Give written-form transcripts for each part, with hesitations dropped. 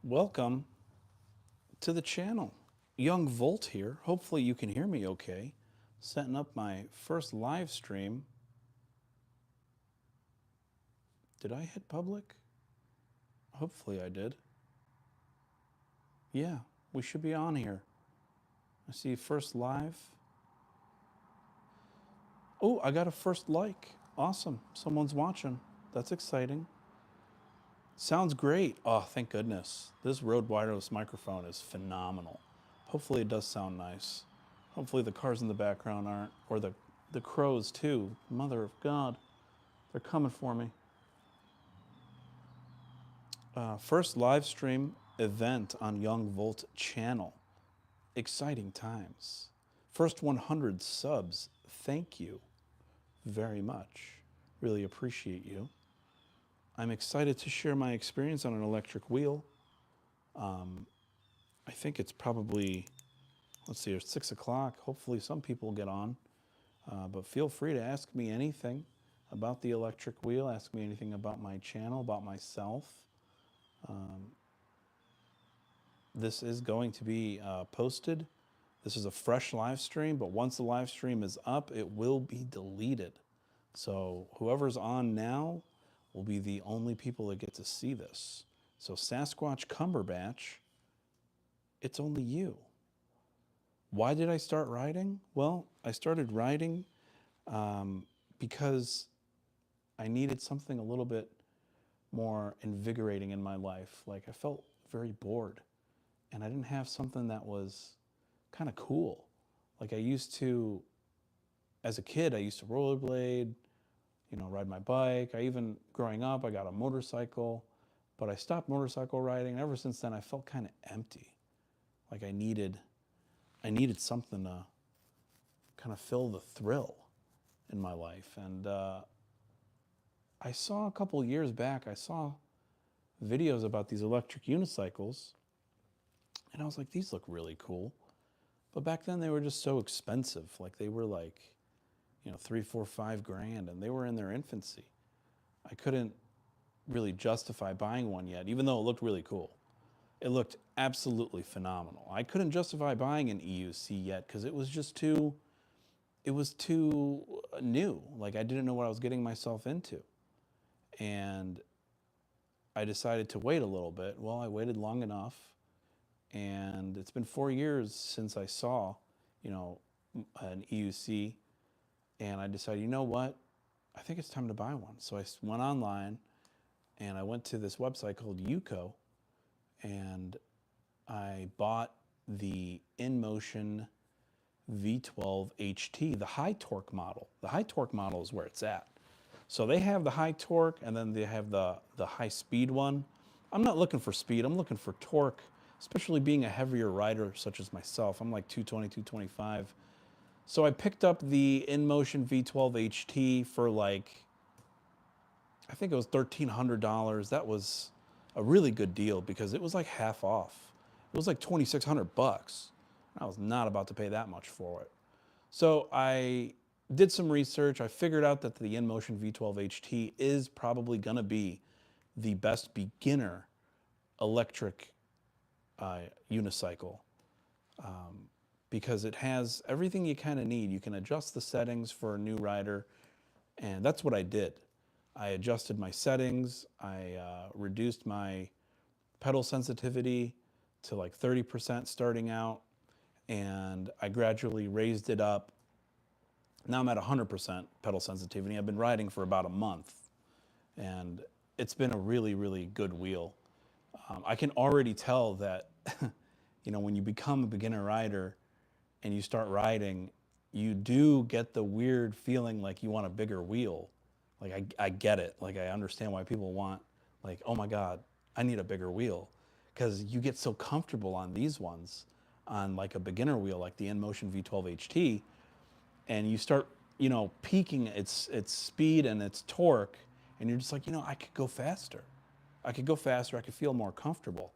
Welcome to the channel. Young Volt here. Hopefully you can hear me okay. Setting up my first live stream. Did I hit public? Hopefully I did. Yeah, we should be on here. I see first live. Oh, I got a first like. Awesome. Someone's watching. That's exciting. Sounds great. Oh, thank goodness. This Rode wireless microphone is phenomenal. Hopefully it does sound nice. Hopefully the cars in the background aren't, or the crows too. Mother of God. They're coming for me. First live stream event on Young Volt channel. Exciting times. First 100 subs. Thank you very much. Really appreciate you. I'm excited to share my experience on an electric wheel. I think it's probably, let's see, it's 6 o'clock. Hopefully some people get on. But feel free to ask me anything about the electric wheel. Ask me anything about my channel, about myself. This is going to be posted. This is a fresh live stream, but once the live stream is up, it will be deleted. So whoever's on now will be the only people that get to see this. So Sasquatch Cumberbatch, it's only you. Why did I start riding? Well, I started riding because I needed something a little bit more invigorating in my life. Like I felt very bored and I didn't have something that was kind of cool. Like I used to, as a kid, I used to rollerblade, ride my bike. Growing up, I got a motorcycle, but I stopped motorcycle riding. And ever since then, I felt kind of empty. Like I needed something to kind of fill the thrill in my life. And I saw a couple years back, I saw videos about these electric unicycles, and I was like, these look really cool. But back then they were just so expensive. Like they were like, 3, 4, 5 grand, and they were in their infancy. I couldn't really justify buying one yet, even though it looked really cool. It looked absolutely phenomenal. I couldn't justify buying an EUC yet because it was too new. Like I didn't know what I was getting myself into. And I decided to wait a little bit. Well, I waited long enough, and it's been 4 years since I saw, an EUC, and I decided, you know what? I think it's time to buy one. So I went online, and I went to this website called Yuko, and I bought the InMotion V12 HT, the high torque model. The high torque model is where it's at. So they have the high torque, and then they have the high speed one. I'm not looking for speed, I'm looking for torque, especially being a heavier rider such as myself. I'm like 220, 225. So I picked up the InMotion V12 HT for like, I think it was $1,300. That was a really good deal because it was like half off. It was like 2,600 bucks. I was not about to pay that much for it. So I did some research. I figured out that the InMotion V12 HT is probably going to be the best beginner electric unicycle because it has everything you kind of need. You can adjust the settings for a new rider, and that's what I did. I adjusted my settings. I reduced my pedal sensitivity to like 30% starting out, and I gradually raised it up. Now I'm at 100% pedal sensitivity. I've been riding for about a month, and it's been a really, really good wheel. I can already tell that, when you become a beginner rider and you start riding, you do get the weird feeling like you want a bigger wheel. Like I get it. Like I understand why people want, like, oh my God, I need a bigger wheel, because you get so comfortable on these ones, on like a beginner wheel like the InMotion V12 HT, and you start, peaking its speed and its torque, and you're just like, I could go faster. I could go faster. I could feel more comfortable.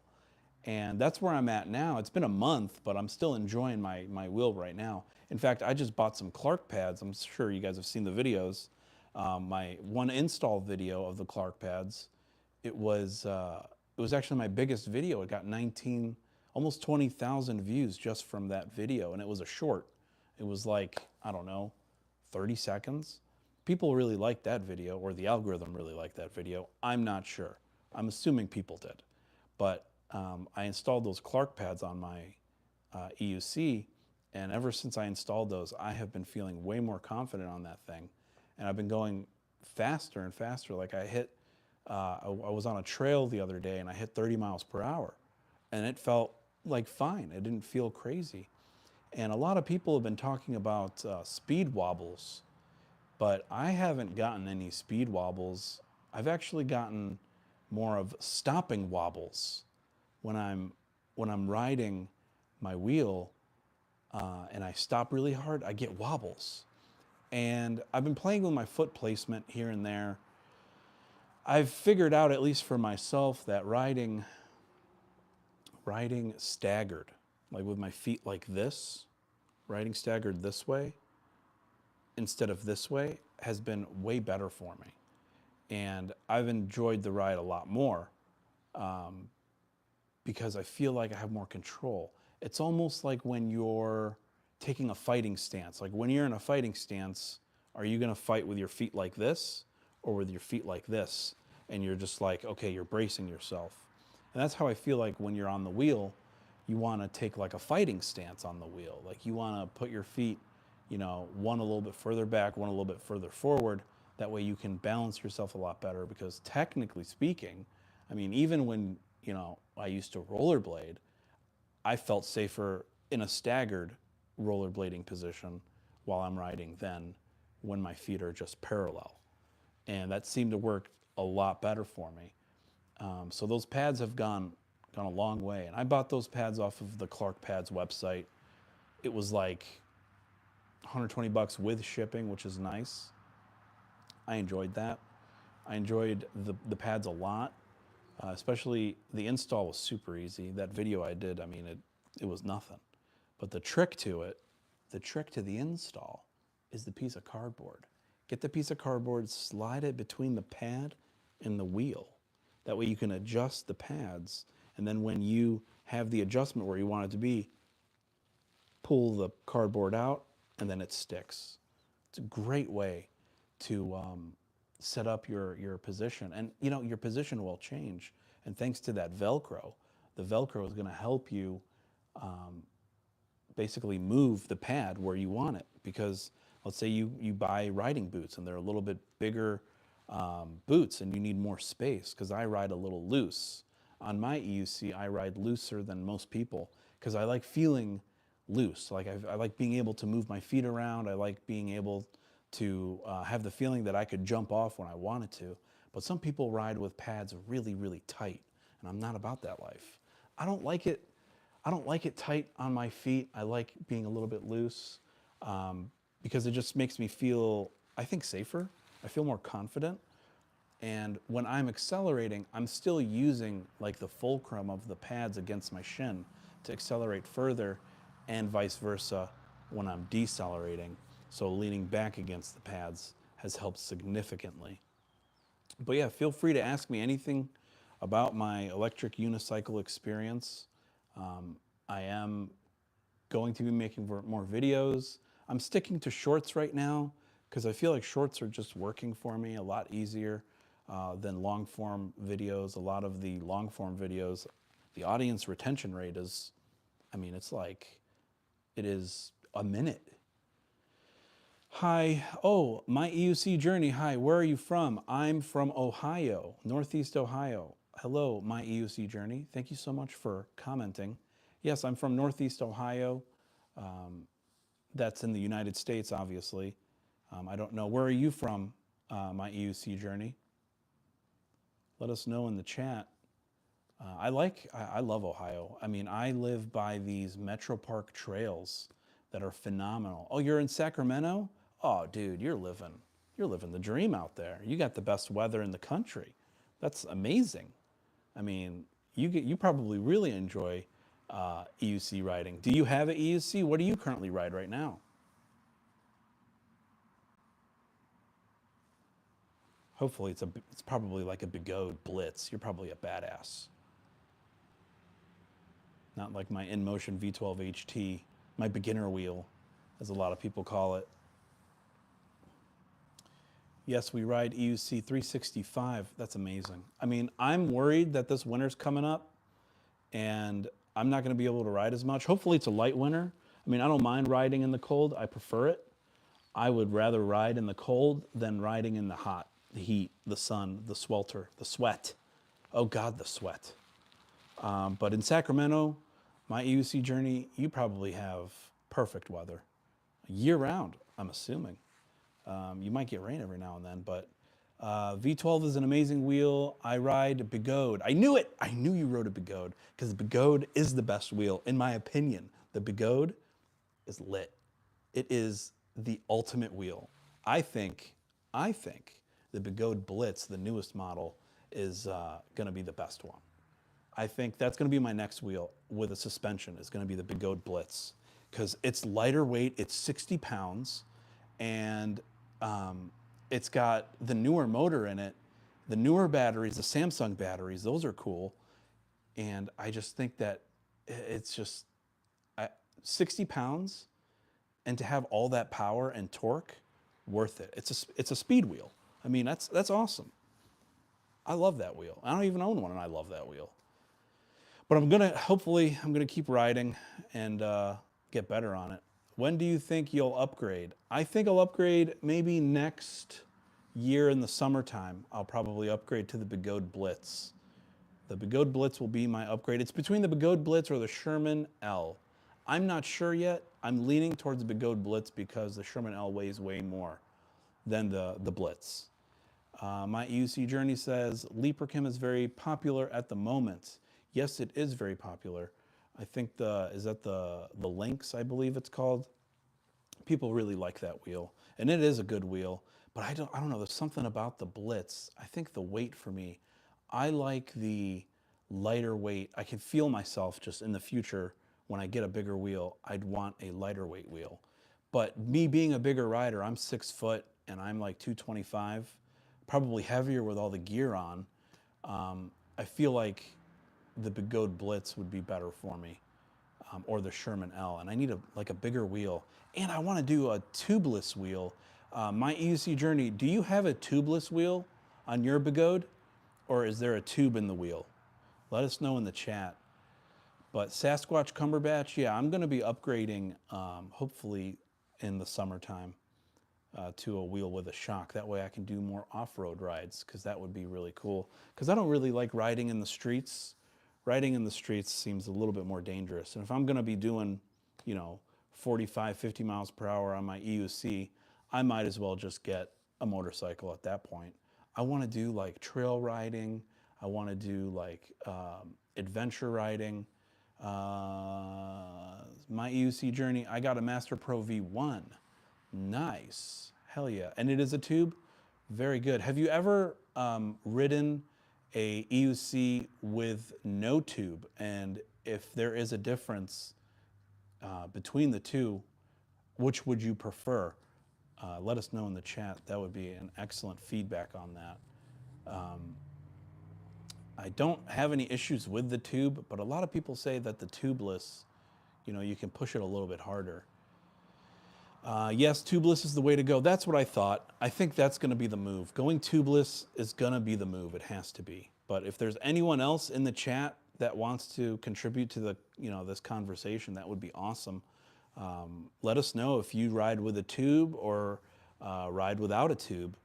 And that's where I'm at now. It's been a month, but I'm still enjoying my wheel right now. In fact, I just bought some Clark pads. I'm sure you guys have seen the videos. My one install video of the Clark pads, it was it was actually my biggest video. It got 19, almost 20,000 views just from that video. And it was a short. It was like, I don't know, 30 seconds. People really liked that video, or the algorithm really liked that video. I'm not sure. I'm assuming people did. But I installed those Clark pads on my EUC, and ever since I installed those, I have been feeling way more confident on that thing. And I've been going faster and faster. Like I was on a trail the other day and I hit 30 miles per hour, and it felt like fine. It didn't feel crazy. And a lot of people have been talking about speed wobbles, but I haven't gotten any speed wobbles. I've actually gotten more of stopping wobbles when I'm riding my wheel and I stop really hard. I get wobbles, and I've been playing with my foot placement here and there. I've figured out, at least for myself, that riding staggered, like with my feet like this, riding staggered this way instead of this way, has been way better for me. And I've enjoyed the ride a lot more because I feel like I have more control. It's almost like when you're taking a fighting stance. Like when you're in a fighting stance, are you going to fight with your feet like this or with your feet like this? And you're just like, okay, you're bracing yourself. And that's how I feel like when you're on the wheel, you want to take like a fighting stance on the wheel. Like you want to put your feet, one a little bit further back, one a little bit further forward. That way you can balance yourself a lot better, because technically speaking, I mean, even when, I used to rollerblade, I felt safer in a staggered rollerblading position while I'm riding than when my feet are just parallel. And that seemed to work a lot better for me. So those pads have gone a long way. And I bought those pads off of the Clark Pads website. It was like $120 with shipping, which is nice. I enjoyed that. I enjoyed the pads a lot, especially the install was super easy. That video I did, I mean, it was nothing. But the trick to the install is the piece of cardboard. Get the piece of cardboard, slide it between the pad and the wheel. That way you can adjust the pads, and then when you have the adjustment where you want it to be, pull the cardboard out, and then it sticks. It's a great way to set up your position. And your position will change. And thanks to that Velcro, the Velcro is going to help you basically move the pad where you want it. Because let's say you buy riding boots and they're a little bit bigger boots and you need more space, because I ride a little loose. On my EUC, I ride looser than most people because I like feeling loose. Like I like being able to move my feet around. I like being able to have the feeling that I could jump off when I wanted to. But some people ride with pads really, really tight, and I'm not about that life. I don't like it tight on my feet. I like being a little bit loose because it just makes me feel, I think, safer. I feel more confident. And when I'm accelerating, I'm still using like the fulcrum of the pads against my shin to accelerate further, and vice versa when I'm decelerating. So leaning back against the pads has helped significantly. But yeah, feel free to ask me anything about my electric unicycle experience. I am going to be making more videos. I'm sticking to shorts right now because I feel like shorts are just working for me a lot easier than long form videos. A lot of the long form videos, the audience retention rate is, it is a minute. Hi, oh, my EUC journey. Hi, where are you from? I'm from Ohio, Northeast Ohio. Hello, my EUC journey. Thank you so much for commenting. Yes, I'm from Northeast Ohio. That's in the United States, obviously. I don't know, where are you from, my EUC journey? Let us know in the chat. I love Ohio. I mean, I live by these Metro Park trails that are phenomenal. Oh, you're in Sacramento? Oh, dude, you're living the dream out there. You got the best weather in the country. That's amazing. I mean, you probably really enjoy EUC riding. Do you have an EUC? What do you currently ride right now? Hopefully it's probably like a Begode Blitz. You're probably a badass. not like my InMotion V12 HT, my beginner wheel, as a lot of people call it. Yes, we ride EUC 365. That's amazing. I mean, I'm worried that this winter's coming up and I'm not going to be able to ride as much. Hopefully it's a light winter. I mean, I don't mind riding in the cold. I prefer it. I would rather ride in the cold than riding in the hot, the heat, the sun, the swelter, the sweat. Oh God, the sweat. But in Sacramento, my EUC journey, you probably have perfect weather. Year round, I'm assuming. You might get rain every now and then, but V12 is an amazing wheel. I ride Bigode. I knew it. I knew you rode a Bigode because the Bigode is the best wheel, in my opinion. The Bigode is lit. It is the ultimate wheel. I think the Bigode Blitz, the newest model, is going to be the best one. I think that's going to be my next wheel with a suspension. Is going to be the Bigode Blitz because it's lighter weight. It's 60 pounds, and it's got the newer motor in it, the newer batteries, the Samsung batteries. Those are cool, and I just think that it's just 60 pounds, and to have all that power and torque, worth it. It's a speed wheel. I mean, that's awesome. I love that wheel. I don't even own one, and I love that wheel. But hopefully, I'm gonna keep riding and get better on it. When do you think you'll upgrade? I think I'll upgrade maybe next year in the summertime. I'll probably upgrade to the Bigode Blitz. The Bigode Blitz will be my upgrade. It's between the Bigode Blitz or the Sherman L. I'm not sure yet. I'm leaning towards the Bigode Blitz because the Sherman L weighs way more than the Blitz. My EUC journey says Leapercam is very popular at the moment. Yes, it is very popular. I think is that the Lynx, I believe it's called. People really like that wheel, and it is a good wheel. But I don't know. There's something about the Blitz. I think the weight for me. I like the lighter weight. I can feel myself just in the future when I get a bigger wheel. I'd want a lighter weight wheel. But me being a bigger rider, I'm 6 foot and I'm like 225, probably heavier with all the gear on. I feel like the Bigode Blitz would be better for me, or the Sherman L. And I need a bigger wheel. And I want to do a tubeless wheel. My EUC journey, do you have a tubeless wheel on your Bigode? Or is there a tube in the wheel? Let us know in the chat. But Sasquatch Cumberbatch, yeah, I'm going to be upgrading, hopefully in the summertime, to a wheel with a shock. That way I can do more off-road rides, because that would be really cool. Because I don't really like riding in the streets. Riding in the streets seems a little bit more dangerous. And if I'm going to be doing, 45, 50 miles per hour on my EUC, I might as well just get a motorcycle at that point. I want to do like trail riding. I want to do like adventure riding. My EUC journey, I got a Master Pro V1. Nice. Hell yeah. And it is a tube? Very good. Have you ever ridden a EUC with no tube? And if there is a difference between the two, which would you prefer? Let us know in the chat. That would be an excellent feedback on that. I don't have any issues with the tube, but a lot of people say that the tubeless, you can push it a little bit harder. Yes, tubeless is the way to go. That's what I thought. I think that's going to be the move. Going tubeless is going to be the move. It has to be. But if there's anyone else in the chat that wants to contribute to the, this conversation, that would be awesome. Let us know if you ride with a tube or ride without a tube,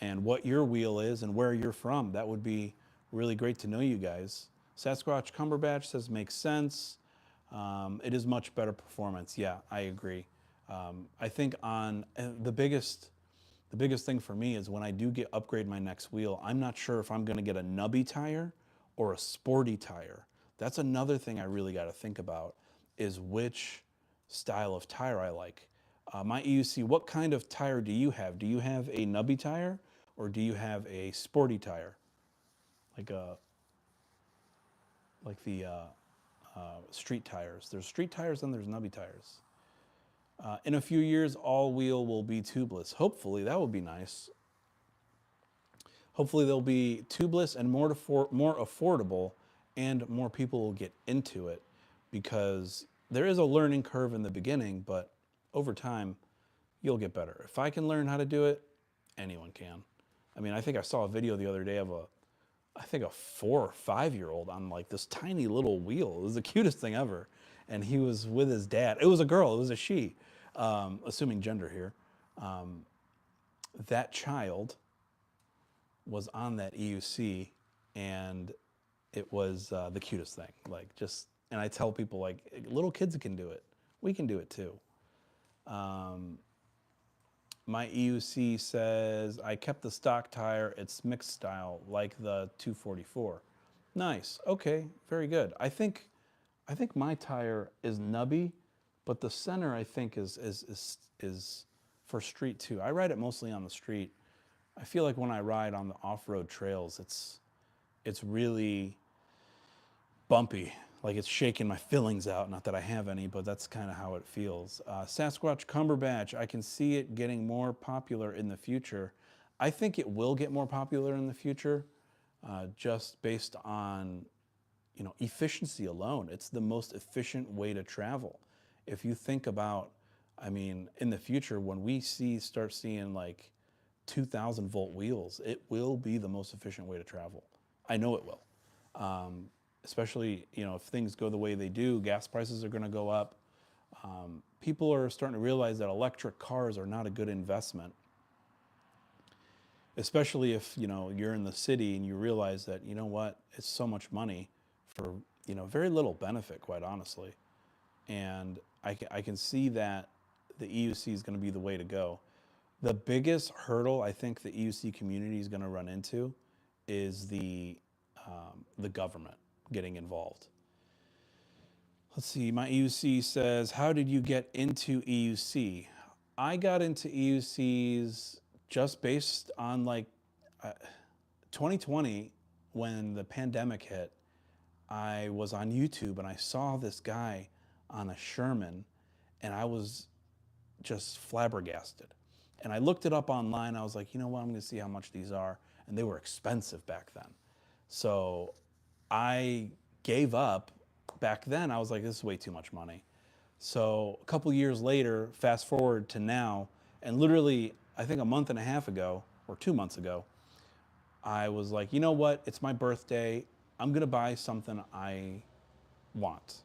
and what your wheel is and where you're from. That would be really great to know you guys. Sasquatch Cumberbatch says makes sense. It is much better performance. Yeah, I agree. I think the biggest thing for me is when I do upgrade my next wheel, I'm not sure if I'm going to get a nubby tire or a sporty tire. That's another thing I really got to think about, is which style of tire I like. My EUC, what kind of tire do you have? Do you have a nubby tire or do you have a sporty tire? Like the street tires. There's street tires and there's nubby tires. In a few years, all wheel will be tubeless. Hopefully, that would be nice. Hopefully they'll be tubeless and more affordable, and more people will get into it. because there is a learning curve in the beginning, but over time, you'll get better. If I can learn how to do it, anyone can. I mean, I think I saw a video the other day of I think a 4 or 5 year old on like this tiny little wheel. It was the cutest thing ever. And he was with his dad. It was a girl, it was a she, assuming gender here. That child was on that EUC, and it was the cutest thing. Like, just, and I tell people, like, little kids can do it. We can do it too. My EUC says, I kept the stock tire. It's mixed style, like the 244. Nice. Okay, very good. I think my tire is nubby, but the center I think is for street too. I ride it mostly on the street. I feel like when I ride on the off-road trails, it's really bumpy, like it's shaking my fillings out. Not that I have any, but that's kind of how it feels. Sasquatch Cumberbatch, I can see it getting more popular in the future. I think it will get more popular in the future, just based on, efficiency alone. It's the most efficient way to travel. If you think about, I mean, in the future, when we start seeing like 2,000 volt wheels, it will be the most efficient way to travel. I know it will. Especially, if things go the way they do, gas prices are going to go up. People are starting to realize that electric cars are not a good investment, especially if, you're in the city and you realize that, it's so much money for, very little benefit, quite honestly. And I can see that the EUC is going to be the way to go. The biggest hurdle I think the EUC community is going to run into is the government getting involved. Let's see, my EUC says, how did you get into EUC? I got into EUCs just based on 2020, when the pandemic hit. I was on YouTube and I saw this guy on a Sherman, and I was just flabbergasted. And I looked it up online. I was like, you know what, I'm going to see how much these are. And they were expensive back then. So I gave up. Back then, I was like, this is way too much money. So a couple years later, fast forward to now, and literally, I think a month and a half ago, or 2 months ago, I was like, you know what? It's my birthday. I'm going to buy something I want.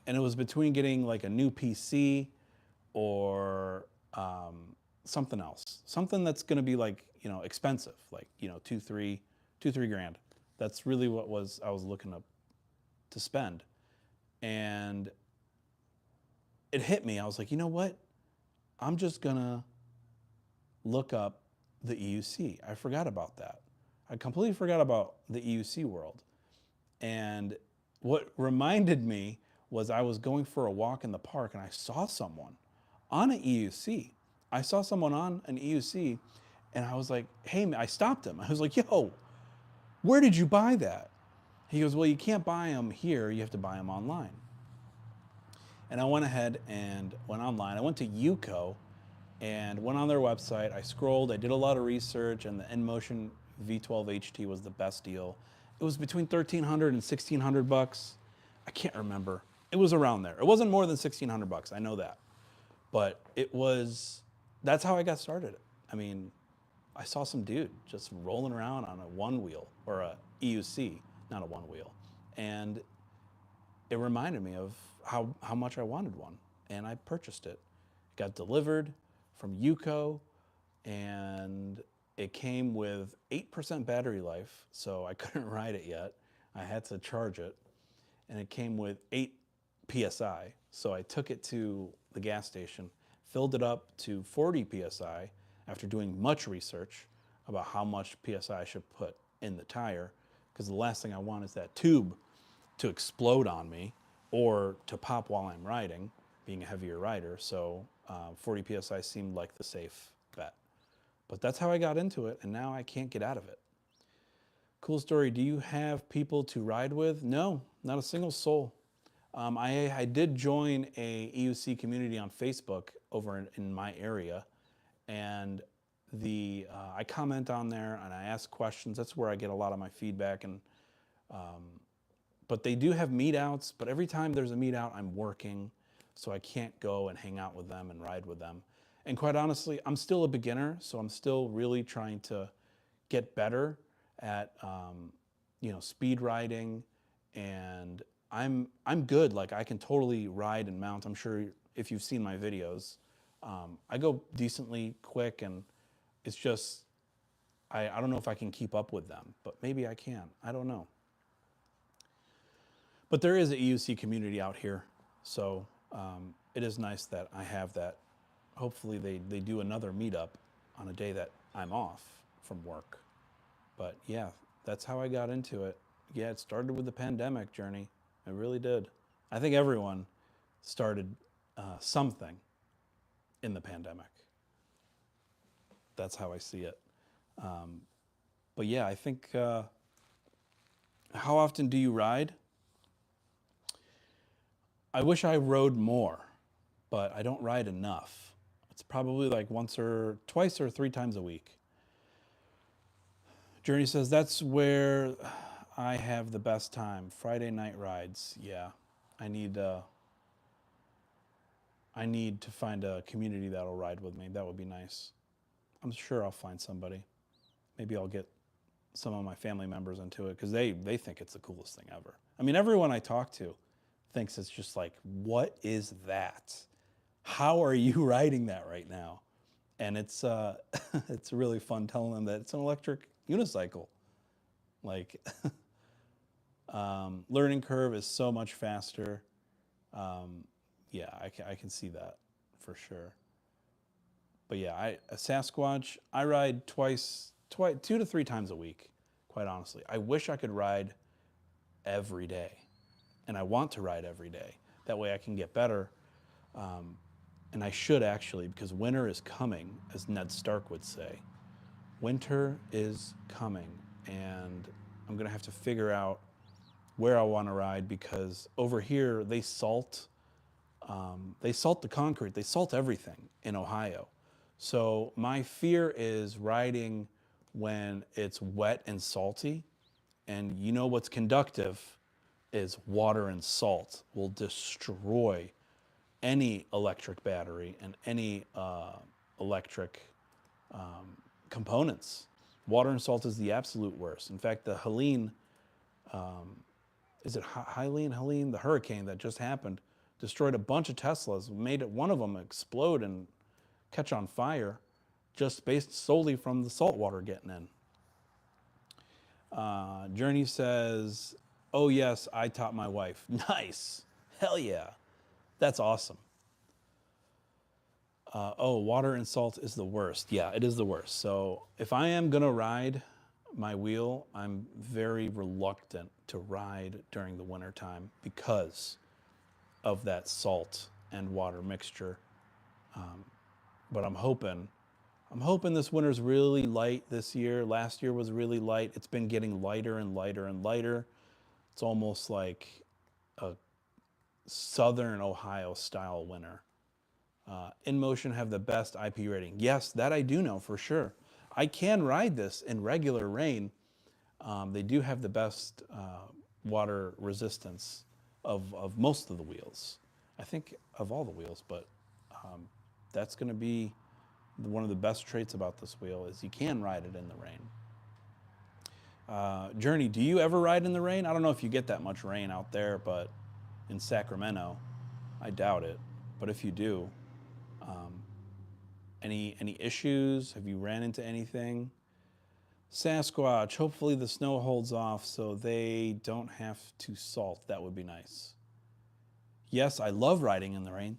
And it was between getting like a new PC or something else. Something that's going to be like, expensive, like, two, three grand. That's really what I was looking up to spend. And it hit me. I was like, you know what? I'm just going to look up the EUC. I forgot about that. I completely forgot about the EUC world. And what reminded me was I was going for a walk in the park and I saw someone on an EUC. I saw someone on an EUC and I was like, hey, I stopped him. I was like, yo, where did you buy that? He goes, well, you can't buy them here. You have to buy them online. And I went ahead and went online. I went to UCO and went on their website. I scrolled. I did a lot of research, and the InMotion V12 HT was the best deal. It was between $1,300 and $1,600. I can't remember. It was around there. It wasn't more than $1,600. I know that. But that's how I got started. I mean, I saw some dude just rolling around on a one wheel, or a EUC, not a one wheel. And it reminded me of how much I wanted one. And I purchased it. It got delivered from UCO, and it came with 8% battery life, so I couldn't ride it yet. I had to charge it. And it came with 8 PSI. So I took it to the gas station, filled it up to 40 PSI after doing much research about how much PSI I should put in the tire, because the last thing I want is that tube to explode on me or to pop while I'm riding, being a heavier rider. So 40 PSI seemed like the safe bet. But that's how I got into it, and now I can't get out of it. Cool story. Do you have people to ride with? No, not a single soul. I did join a EUC community on Facebook over in my area, and I comment on there and I ask questions. That's where I get a lot of my feedback, and But they do have meet outs, but every time there's a meet out, I'm working, so I can't go and hang out with them and ride with them. And quite honestly, I'm still a beginner, so I'm still really trying to get better at speed riding, and I'm good. Like, I can totally ride and mount. I'm sure if you've seen my videos, I go decently quick, and it's just I don't know if I can keep up with them, but maybe I can. I don't know. But there is an EUC community out here, so it is nice that I have that. Hopefully they do another meetup on a day that I'm off from work. But yeah, that's how I got into it. Yeah, it started with the pandemic journey. It really did. I think everyone started something in the pandemic. That's how I see it. But yeah, I think, how often do you ride? I wish I rode more, but I don't ride enough. It's probably like twice or 3 times a week. Journey says, that's where I have the best time. Friday night rides. Yeah, I need to find a community that'll ride with me. That would be nice. I'm sure I'll find somebody. Maybe I'll get some of my family members into it because they think it's the coolest thing ever. I mean, everyone I talk to thinks it's just like, what is that? How are you riding that right now? And it's it's really fun telling them that it's an electric unicycle. Like, learning curve is so much faster. Yeah, I can see that for sure. But yeah, a Sasquatch, I ride 2 to 3 times a week, quite honestly. I wish I could ride every day, and I want to ride every day. That way I can get better. And I should actually, because winter is coming, as Ned Stark would say. Winter is coming, and I'm gonna have to figure out where I want to ride, because over here they salt the concrete, they salt everything in Ohio. So my fear is riding when it's wet and salty, and you know what's conductive is water and salt will destroy any electric battery and any electric components. Water and salt is the absolute worst. In fact, the Helene, is it Helene? The hurricane that just happened destroyed a bunch of Teslas, made one of them explode and catch on fire, just based solely from the salt water getting in. Journey says, oh yes, I taught my wife. Nice. Hell yeah. That's awesome. Water and salt is the worst. Yeah, it is the worst. So if I am gonna ride my wheel, I'm very reluctant to ride during the wintertime because of that salt and water mixture. But I'm hoping this winter's really light this year. Last year was really light. It's been getting lighter and lighter and lighter. It's almost like a southern Ohio style winter. InMotion have the best IP rating. Yes, that I do know for sure. I can ride this in regular rain. They do have the best water resistance of most of the wheels. I think of all the wheels, but that's going to be one of the best traits about this wheel is you can ride it in the rain. Journey, do you ever ride in the rain? I don't know if you get that much rain out there, but in Sacramento, I doubt it. But if you do, any issues? Have you ran into anything? Sasquatch, hopefully the snow holds off so they don't have to salt. That would be nice. Yes, I love riding in the rain.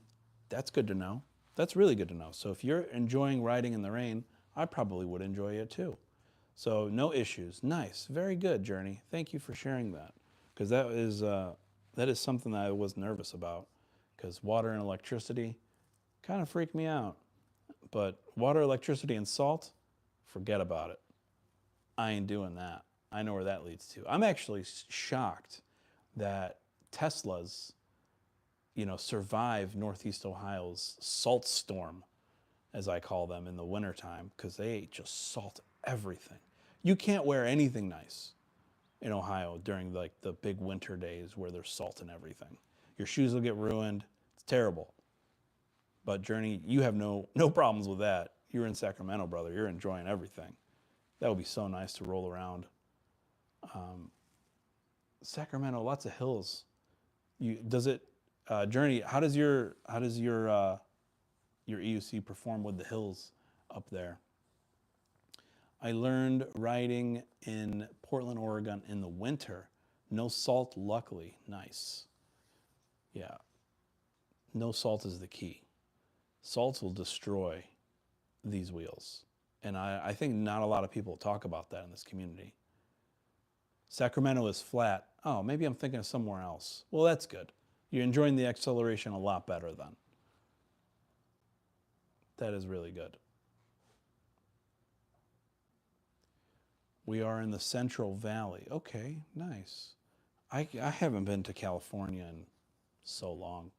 That's good to know. That's really good to know. So if you're enjoying riding in the rain, I probably would enjoy it too. So no issues. Nice. Very good, Journey. Thank you for sharing that. Because that is something that I was nervous about. Because water and electricity kind of freak me out. But water, electricity, and salt, forget about it. I ain't doing that. I know where that leads to. I'm actually shocked that Teslas, survive Northeast Ohio's salt storm, as I call them, in the wintertime, because they just salt everything. You can't wear anything nice in Ohio during like the big winter days where there's salt and everything. Your shoes will get ruined. It's terrible. But Journey, you have no problems with that. You're in Sacramento, brother. You're enjoying everything. That would be so nice to roll around. Sacramento, lots of hills. Journey? How does your EUC perform with the hills up there? I learned riding in Portland, Oregon in the winter. No salt, luckily. Nice. Yeah. No salt is the key. Salt will destroy these wheels. And I think not a lot of people talk about that in this community. Sacramento is flat. Oh, maybe I'm thinking of somewhere else. Well, that's good. You're enjoying the acceleration a lot better then. That is really good. We are in the Central Valley. Okay, nice. I haven't been to California in so long.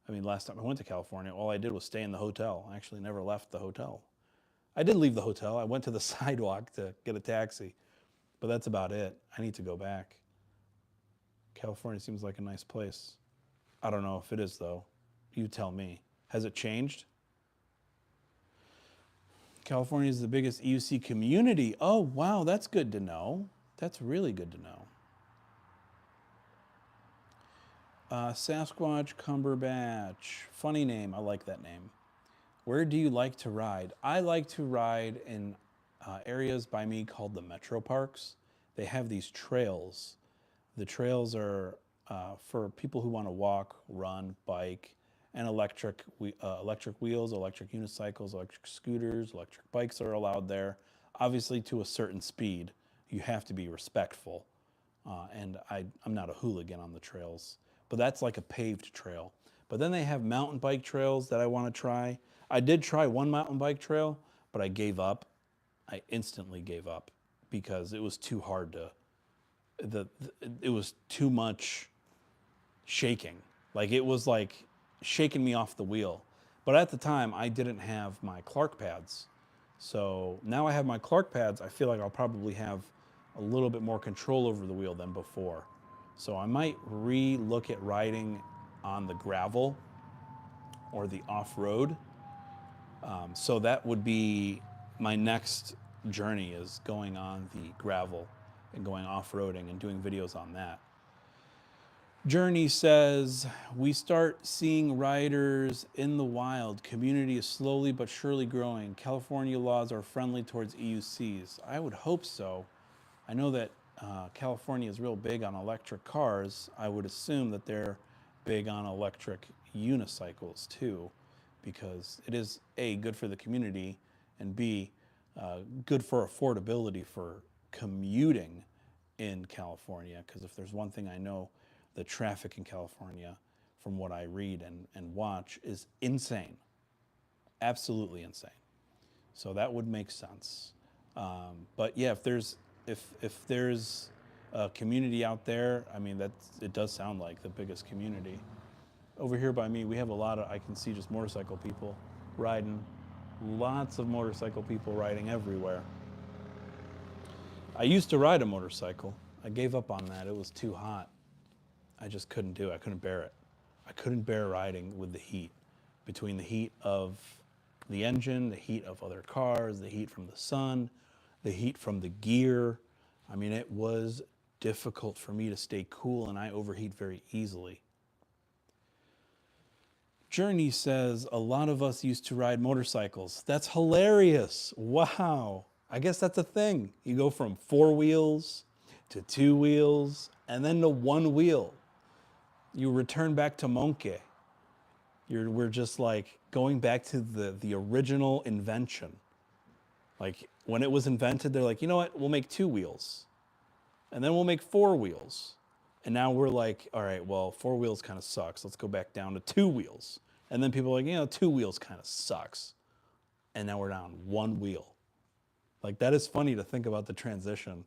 I mean, last time I went to California, all I did was stay in the hotel. I actually never left the hotel. I did leave the hotel. I went to the sidewalk to get a taxi, but that's about it. I need to go back. California seems like a nice place. I don't know if it is, though. You tell me. Has it changed? California is the biggest EUC community. Oh, wow, that's good to know. That's really good to know. Sasquatch Cumberbatch. Funny name. I like that name. Where do you like to ride? I like to ride in areas by me called the Metro Parks. They have these trails. The trails are for people who want to walk, run, bike, and electric wheels, electric unicycles, electric scooters, electric bikes are allowed there. Obviously, to a certain speed, you have to be respectful. And I'm not a hooligan on the trails, but that's like a paved trail. But then they have mountain bike trails that I want to try. I did try one mountain bike trail, but I gave up. I instantly gave up because it was too hard to, it was too much shaking. Like it was like shaking me off the wheel. But at the time, I didn't have my Clark pads. So now I have my Clark pads, I feel like I'll probably have a little bit more control over the wheel than before. So I might re-look at riding on the gravel or the off-road. So that would be my next journey, is going on the gravel and going off-roading and doing videos on that. Journey says, we start seeing riders in the wild. Community is slowly but surely growing. California laws are friendly towards EUCs. I would hope so. I know that California is real big on electric cars. I would assume that they're big on electric unicycles too, because it is A, good for the community, and B, good for affordability for commuting in California. Because if there's one thing I know, the traffic in California, from what I read and watch, is insane. Absolutely insane. So that would make sense. But yeah, if there's a community out there, I mean, it does sound like the biggest community. Over here by me, we have a lot of, I can see just motorcycle people riding. Lots of motorcycle people riding everywhere. I used to ride a motorcycle. I gave up on that. It was too hot. I just couldn't do it. I couldn't bear it. I couldn't bear riding with the heat. Between the heat of the engine, the heat of other cars, the heat from the sun, the heat from the gear. I mean, it was difficult for me to stay cool, and I overheat very easily. Journey says, a lot of us used to ride motorcycles. That's hilarious. Wow. I guess that's a thing. You go from 4 wheels to 2 wheels and then to 1 wheel. You return back to Monkey. We're just like going back to the original invention. Like when it was invented, they're like, you know what? We'll make 2 wheels. And then we'll make 4 wheels. And now we're like, all right, well, 4 wheels kind of sucks. Let's go back down to 2 wheels. And then people are like, 2 wheels kind of sucks. And now we're down 1 wheel. Like that is funny to think about the transition.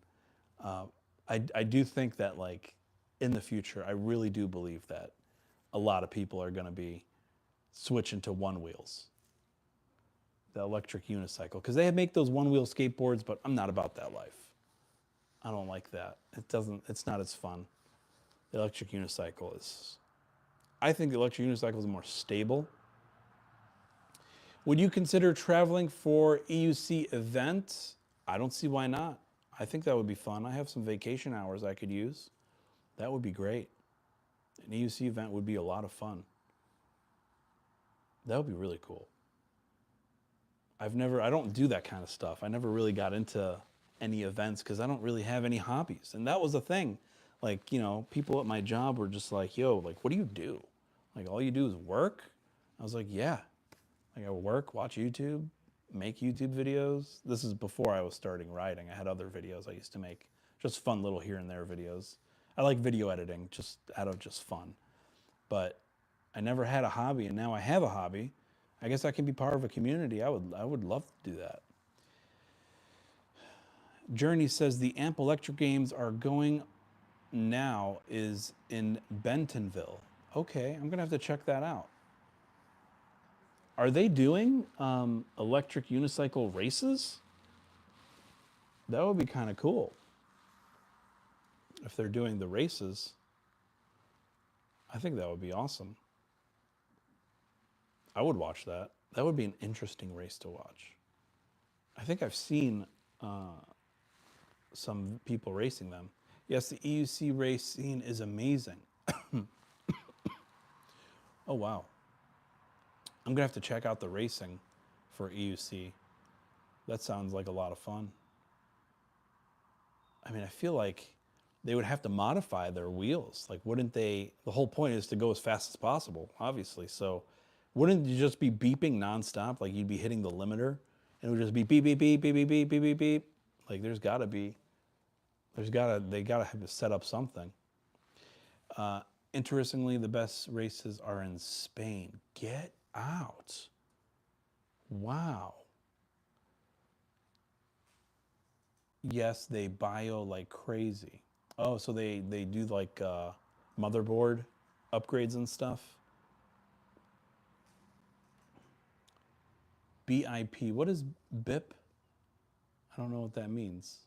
I do think that like in the future, I really do believe that a lot of people are going to be switching to 1 wheels. The electric unicycle. Because they make those 1 wheel skateboards, but I'm not about that life. I don't like that. It's not as fun. The electric unicycle is, I think the electric unicycle is more stable. Would you consider traveling for EUC events? I don't see why not. I think that would be fun. I have some vacation hours I could use. That would be great. An EUC event would be a lot of fun. That would be really cool. I don't do that kind of stuff. I never really got into any events because I don't really have any hobbies. And that was the thing. Like, people at my job were just like, yo, like, what do you do? Like, all you do is work? I was like, yeah. Like, I work, watch YouTube, make YouTube videos. This is before I was starting writing. I had other videos I used to make, just fun little here and there videos. I like video editing, just out of just fun. But I never had a hobby, and now I have a hobby. I guess I can be part of a community. I would love to do that. Journey says the AMP Electric Games are going now is in Bentonville. Okay, I'm gonna have to check that out. Are they doing electric unicycle races? That would be kind of cool. If they're doing the races, I think that would be awesome. I would watch that. That would be an interesting race to watch. I think I've seen some people racing them. Yes, the EUC race scene is amazing. Oh, wow. I'm gonna have to check out the racing for EUC. That sounds like a lot of fun. I mean, I feel like they would have to modify their wheels. Like, wouldn't they? The whole point is to go as fast as possible, obviously. So, wouldn't you just be beeping nonstop? Like, you'd be hitting the limiter, and it would just be beep, beep, beep, beep, beep, beep, beep, beep, beep. Like, they gotta have to set up something. Interestingly, the best races are in Spain. Get out. Wow. Yes, they bio like crazy. Oh, so they do like motherboard upgrades and stuff. BIP. What is BIP? I don't know what that means.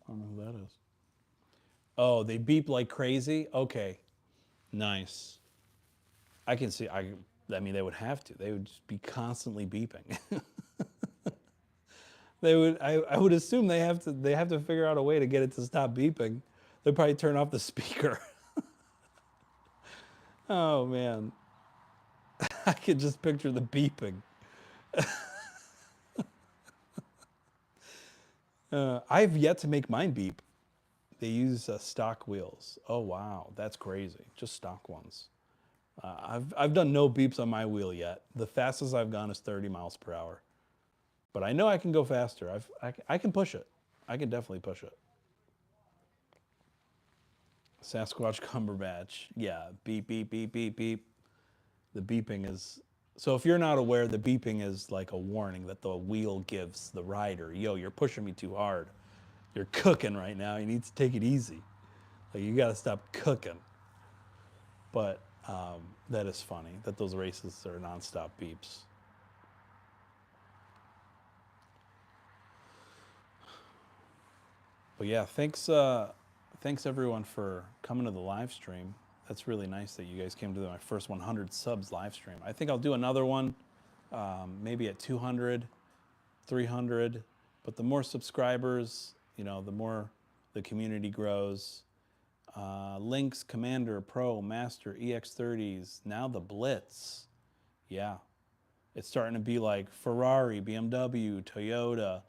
I don't know who that is. Oh, they beep like crazy? Okay. Nice. I can see I mean they would have to. They would just be constantly beeping. I would assume they have to figure out a way to get it to stop beeping. They'll probably turn off the speaker. Oh man. I could just picture the beeping. I've yet to make mine beep. They use stock wheels. Oh wow, that's crazy. Just stock ones. I've done no beeps on my wheel yet. The fastest I've gone is 30 miles per hour. But I know I can go faster. I can push it. I can definitely push it. Sasquatch Cumberbatch. Yeah, beep, beep, beep, beep, beep. The beeping is. So if you're not aware, the beeping is like a warning that the wheel gives the rider, yo, you're pushing me too hard. You're cooking right now. You need to take it easy. Like, you got to stop cooking. But that is funny that those races are nonstop beeps. But yeah, thanks everyone for coming to the live stream. That's really nice that you guys came to my first 100 subs live stream. I think I'll do another one, maybe at 200, 300. But the more subscribers, the more the community grows. Lynx, Commander, Pro, Master, EX30s, now the Blitz. Yeah, it's starting to be like Ferrari, BMW, Toyota,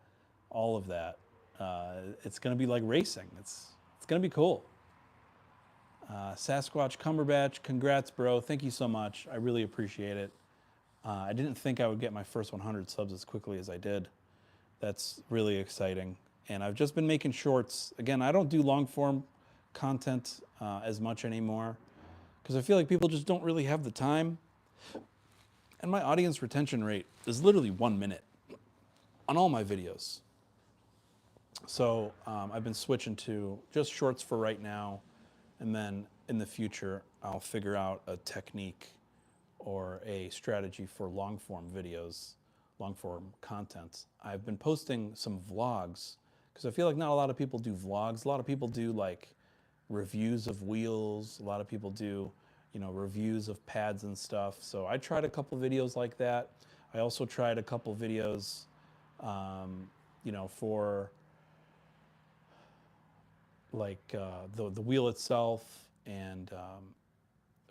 all of that. It's going to be like racing. It's going to be cool. Sasquatch Cumberbatch, congrats, bro. Thank you so much. I really appreciate it. I didn't think I would get my first 100 subs as quickly as I did. That's really exciting. And I've just been making shorts. Again, I don't do long form content as much anymore because I feel like people just don't really have the time. And my audience retention rate is literally 1 minute on all my videos. So I've been switching to just shorts for right now. And then in the future, I'll figure out a technique or a strategy for long form videos, long form content. I've been posting some vlogs because I feel like not a lot of people do vlogs. A lot of people do like reviews of wheels. A lot of people do, reviews of pads and stuff. So I tried a couple videos like that. I also tried a couple videos, for like the wheel itself. And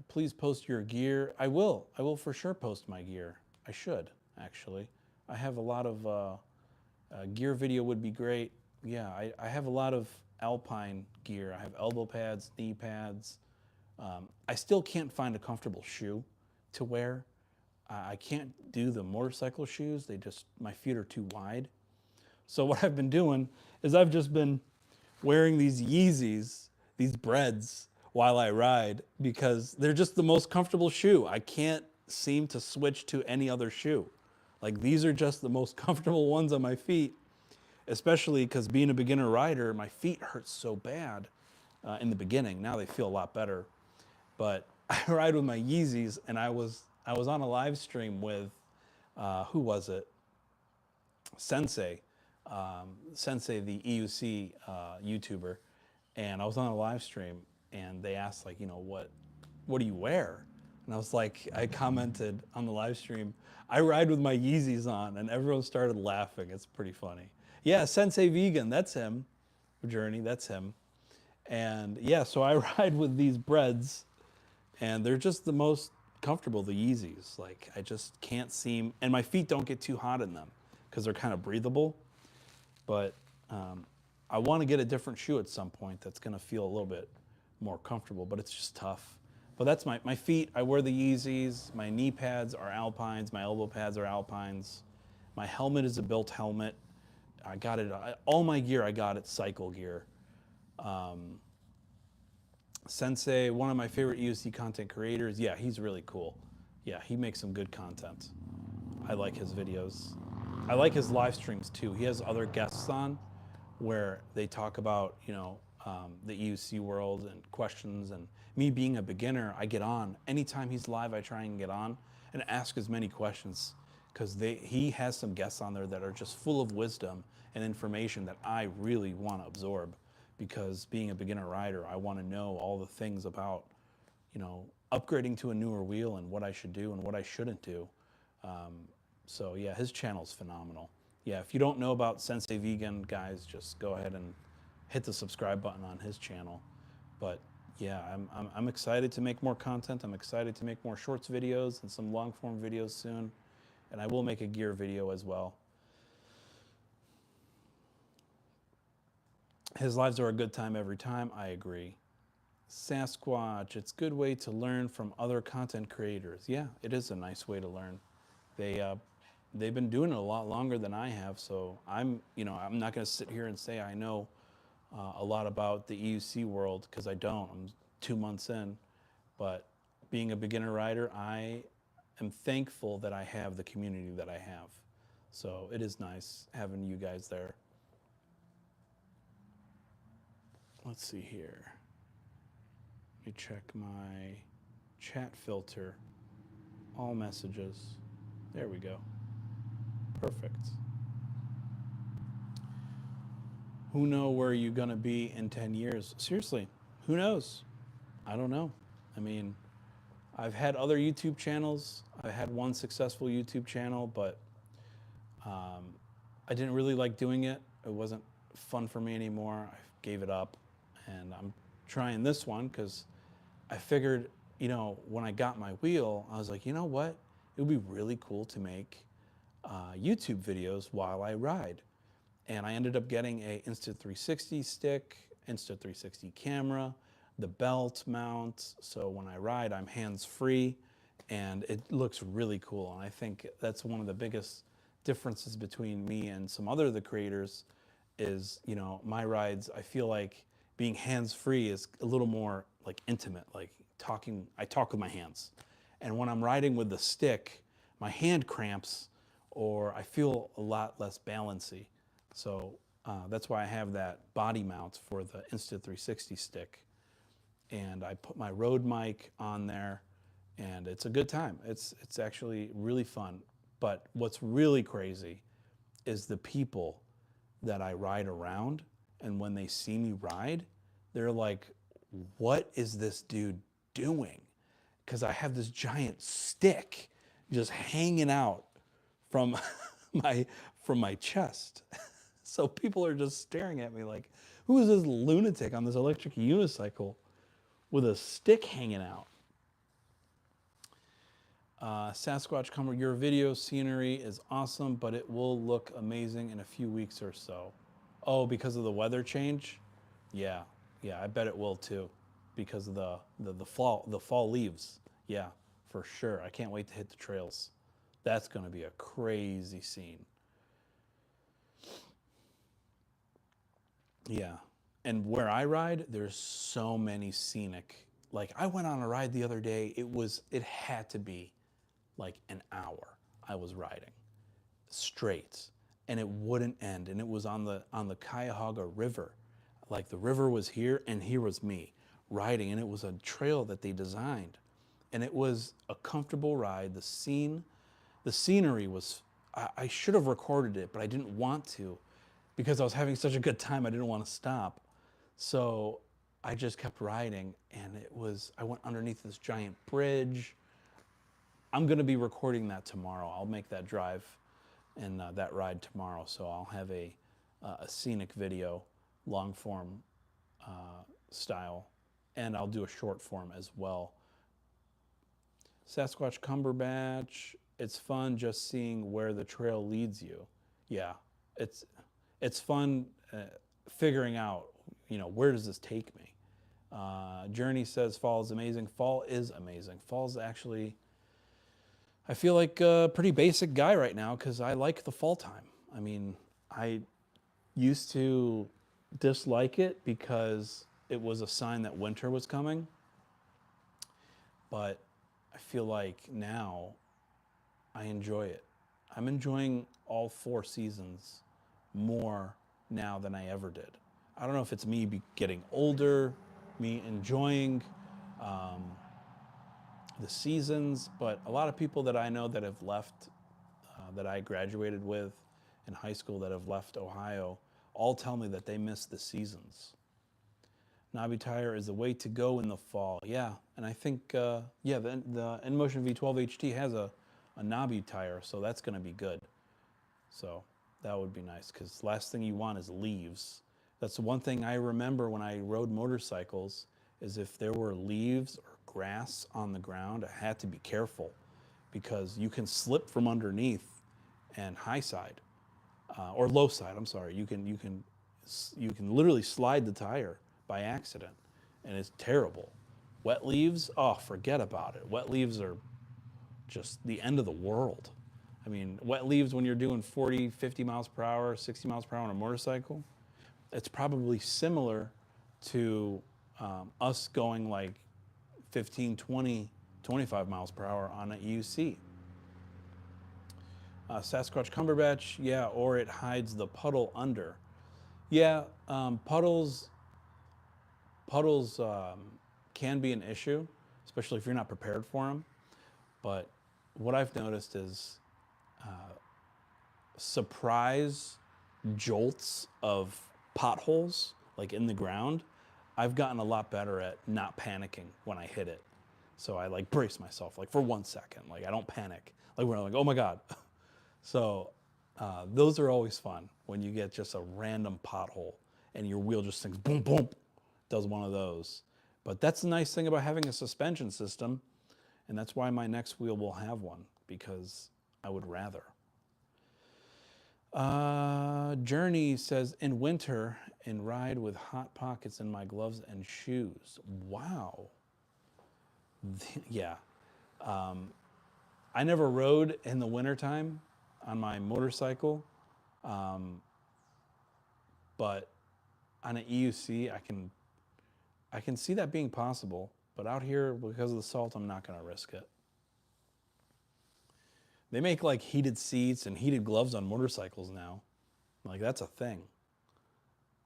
please post your gear. I will for sure post my gear. I should, actually. I have a lot of gear video would be great. Yeah, I have a lot of alpine gear. I have elbow pads, knee pads. I still can't find a comfortable shoe to wear. I can't do the motorcycle shoes. My feet are too wide. So what I've been doing is I've just been wearing these Yeezys, these Breads, while I ride because they're just the most comfortable shoe. I can't seem to switch to any other shoe. Like these are just the most comfortable ones on my feet, especially because being a beginner rider, my feet hurt so bad in the beginning. Now they feel a lot better. But I ride with my Yeezys, and I was on a live stream with, who was it? Sensei, Sensei, the EUC YouTuber, and I was on a live stream, and they asked like, what do you wear? And I was like, I commented on the live stream, I ride with my Yeezys on, and everyone started laughing. It's pretty funny. Yeah, Sensei Vegan, that's him. Journey, that's him. And yeah, so I ride with these Breads, and they're just the most comfortable, the Yeezys. Like I just can't seem, and my feet don't get too hot in them because they're kind of breathable. But I want to get a different shoe at some point that's going to feel a little bit more comfortable, but it's just tough. But that's my feet. I wear the Yeezys. My knee pads are Alpines. My elbow pads are Alpines. My helmet is a built helmet. I got it. All my gear I got at Cycle Gear. Sensei, one of my favorite EUC content creators. Yeah, he's really cool. Yeah, he makes some good content. I like his videos. I like his live streams too. He has other guests on where they talk about, the EUC world and questions. And me being a beginner, I get on. Anytime he's live, I try and get on and ask as many questions because he has some guests on there that are just full of wisdom and information that I really want to absorb. Because being a beginner rider, I want to know all the things about, upgrading to a newer wheel and what I should do and what I shouldn't do. So yeah, his channel's phenomenal. Yeah, if you don't know about Sensei Vegan, guys, just go ahead and hit the subscribe button on his channel. But yeah, I'm excited to make more content. I'm excited to make more shorts videos and some long form videos soon. And I will make a gear video as well. His lives are a good time every time. I agree. Sasquatch, it's a good way to learn from other content creators. Yeah, it is a nice way to learn. They've been doing it a lot longer than I have, so I'm not going to sit here and say I know a lot about the EUC world because I don't. I'm 2 months in, but being a beginner rider, I am thankful that I have the community that I have. So it is nice having you guys there. Let's see here. Let me check my chat filter. All messages. There we go. Perfect. Who know where you're gonna be in 10 years? Seriously, who knows? I don't know. I mean, I've had other YouTube channels. I had one successful YouTube channel, but I didn't really like doing it. It wasn't fun for me anymore. I gave it up. And I'm trying this one because I figured, when I got my wheel, I was like, you know what? It would be really cool to make YouTube videos while I ride. And I ended up getting a Insta360 stick, Insta360 camera, the belt mount. So when I ride, I'm hands-free, and it looks really cool. And I think that's one of the biggest differences between me and some other of the creators is, my rides, I feel like being hands-free is a little more like intimate, like talking. I talk with my hands. And when I'm riding with the stick, my hand cramps or I feel a lot less balancy. So that's why I have that body mount for the Insta360 stick. And I put my Rode mic on there, and it's a good time. It's actually really fun. But what's really crazy is the people that I ride around, and when they see me ride, they're like, "What is this dude doing?" Because I have this giant stick just hanging out from my from my chest. So people are just staring at me like, "Who is this lunatic on this electric unicycle with a stick hanging out?" Sasquatch Cumber, your video scenery is awesome, but it will look amazing in a few weeks or so. Oh, because of the weather change? Yeah, I bet it will too, because of the fall leaves. Yeah, for sure. I can't wait to hit the trails. That's going to be a crazy scene. Yeah, and where I ride, there's so many scenic. Like I went on a ride the other day. It had to be like an hour I was riding straight, and it wouldn't end, and it was on the Cuyahoga River. Like the river was here and here was me riding, and it was a trail that they designed, and it was a comfortable ride. The scenery was, I should have recorded it, but I didn't want to because I was having such a good time. I didn't want to stop, so I just kept riding, and I went underneath this giant bridge. I'm going to be recording that tomorrow. I'll make that drive and that ride tomorrow. So I'll have a scenic video, long form style, and I'll do a short form as well. Sasquatch Cumberbatch, it's fun just seeing where the trail leads you. Yeah, it's fun figuring out, where does this take me? Journey says fall is amazing. Fall is amazing. Fall's actually, I feel like a pretty basic guy right now because I like the fall time. I mean, I used to dislike it because it was a sign that winter was coming. But I feel like now I enjoy it. I'm enjoying all 4 seasons more now than I ever did. I don't know if it's me getting older, me enjoying the seasons, but a lot of people that I know that have left, that I graduated with in high school that have left Ohio, all tell me that they miss the seasons. Nabi tire is the way to go in the fall. Yeah, and I think, the InMotion V12 HT has a Nabi tire, so that's going to be good. So that would be nice because last thing you want is leaves. That's the one thing I remember when I rode motorcycles is if there were leaves or grass on the ground, I had to be careful because you can slip from underneath and high side or low side. I'm sorry. You can literally slide the tire by accident, and it's terrible. Wet leaves, oh, forget about it. Wet leaves are just the end of the world. I mean, wet leaves when you're doing 40, 50 miles per hour, 60 miles per hour on a motorcycle, it's probably similar to us going like 15, 20, 25 miles per hour on an EUC. Sasquatch Cumberbatch, yeah, or it hides the puddle under. Yeah, puddles can be an issue, especially if you're not prepared for them. But what I've noticed is surprise jolts of potholes, like in the ground. I've gotten a lot better at not panicking when I hit it. So I like brace myself like for 1 second. Like I don't panic. Like we're like, oh my God. So those are always fun when you get just a random pothole and your wheel just thinks boom, boom, does one of those. But that's the nice thing about having a suspension system. And that's why my next wheel will have one, because I would rather. Journey says, in winter, and ride with hot pockets in my gloves and shoes. Wow. Yeah. I never rode in the wintertime on my motorcycle, but on an EUC, I can see that being possible. But out here, because of the salt, I'm not going to risk it. They make like heated seats and heated gloves on motorcycles now. Like that's a thing.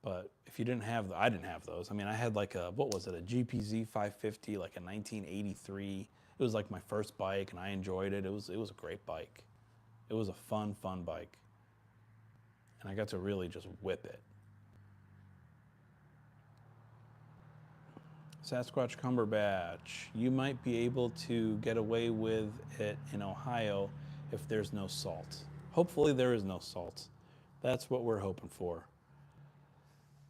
But if you didn't have, I didn't have those. I mean, I had like a GPZ 550, like a 1983 It was like my first bike, and I enjoyed it. It was a great bike. It was a fun bike, and I got to really just whip it. Sasquatch Cumberbatch, you might be able to get away with it in Ohio if there's no salt. Hopefully there is no salt. That's what we're hoping for.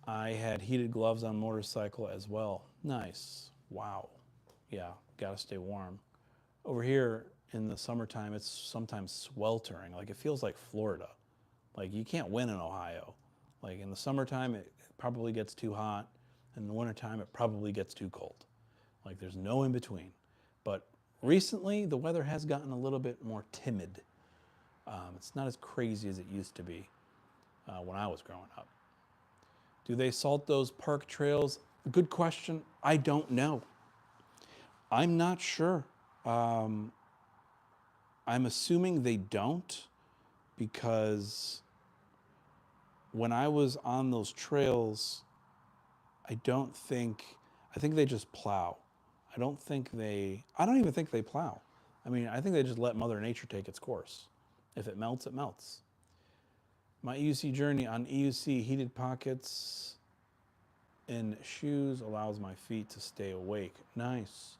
I had heated gloves on motorcycle as well. Nice. Wow. Yeah, gotta stay warm. Over here in the summertime, it's sometimes sweltering. Like it feels like Florida. Like you can't win in Ohio. Like in the summertime, it probably gets too hot. In the wintertime, it probably gets too cold. Like there's no in between. But recently, the weather has gotten a little bit more timid. It's not as crazy as it used to be when I was growing up. Do they salt those park trails? Good question. I don't know. I'm not sure. I'm assuming they don't, because when I was on those trails, I think they just plow. I don't even think they plow. I mean, I think they just let Mother Nature take its course. If it melts, it melts. My EUC journey on EUC heated pockets in shoes allows my feet to stay awake. Nice.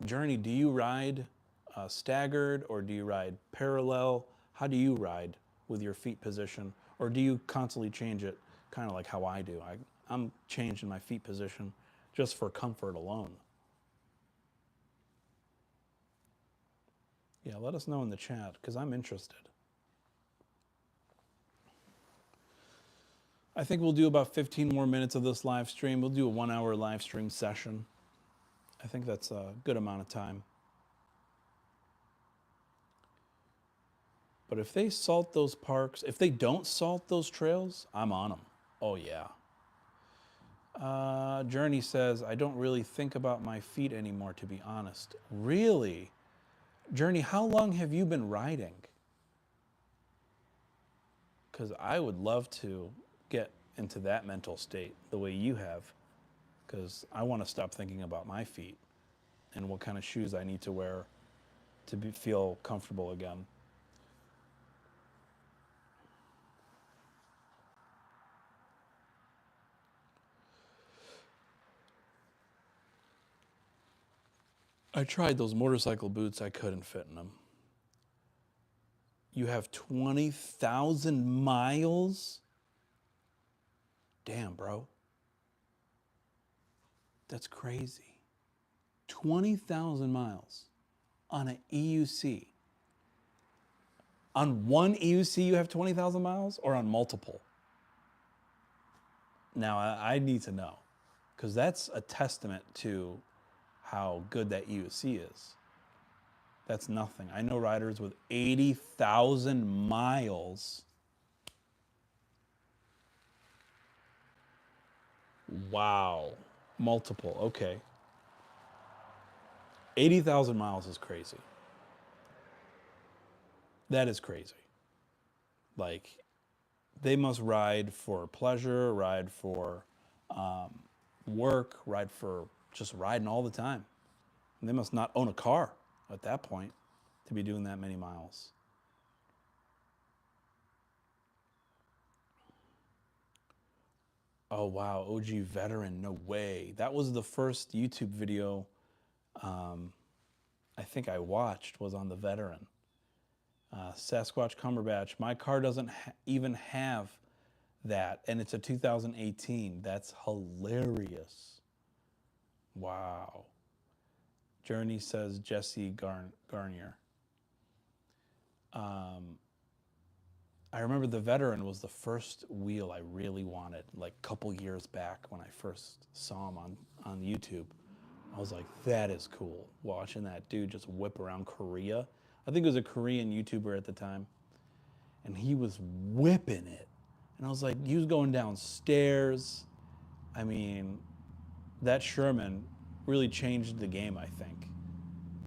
Journey, do you ride staggered, or do you ride parallel? How do you ride with your feet position? Or do you constantly change it, kind of like how I do? I'm changing my feet position just for comfort alone. Yeah, let us know in the chat, because I'm interested. I think we'll do about 15 more minutes of this live stream. We'll do a 1-hour live stream session. I think that's a good amount of time. But if they salt those parks, if they don't salt those trails, I'm on them. Oh, yeah. Journey says, I don't really think about my feet anymore, to be honest. Really? Journey, how long have you been riding? Because I would love to get into that mental state the way you have, because I want to stop thinking about my feet and what kind of shoes I need to wear to feel comfortable again. I tried those motorcycle boots. I couldn't fit in them. You have 20,000 miles? Damn, bro. That's crazy. 20,000 miles on an EUC. On one EUC, you have 20,000 miles, or on multiple? Now, I need to know, because that's a testament to how good that EUC is. That's nothing. I know riders with 80,000 miles. Wow. Multiple. Okay. 80,000 miles is crazy. That is crazy. Like, they must ride for pleasure, ride for work, ride for just riding all the time. And they must not own a car at that point to be doing that many miles. Oh, wow. OG veteran. No way. That was the first YouTube video I think I watched, was on the veteran. Sasquatch Cumberbatch. My car doesn't even have that, and it's a 2018. That's hilarious. Wow. Journey says Jesse Garnier. I remember the veteran was the first wheel I really wanted, like a couple years back when I first saw him on YouTube. I was like, that is cool, watching that dude just whip around Korea. I think it was a Korean YouTuber at the time, and he was whipping it. And I was like, he was going downstairs. I mean, that Sherman really changed the game, I think.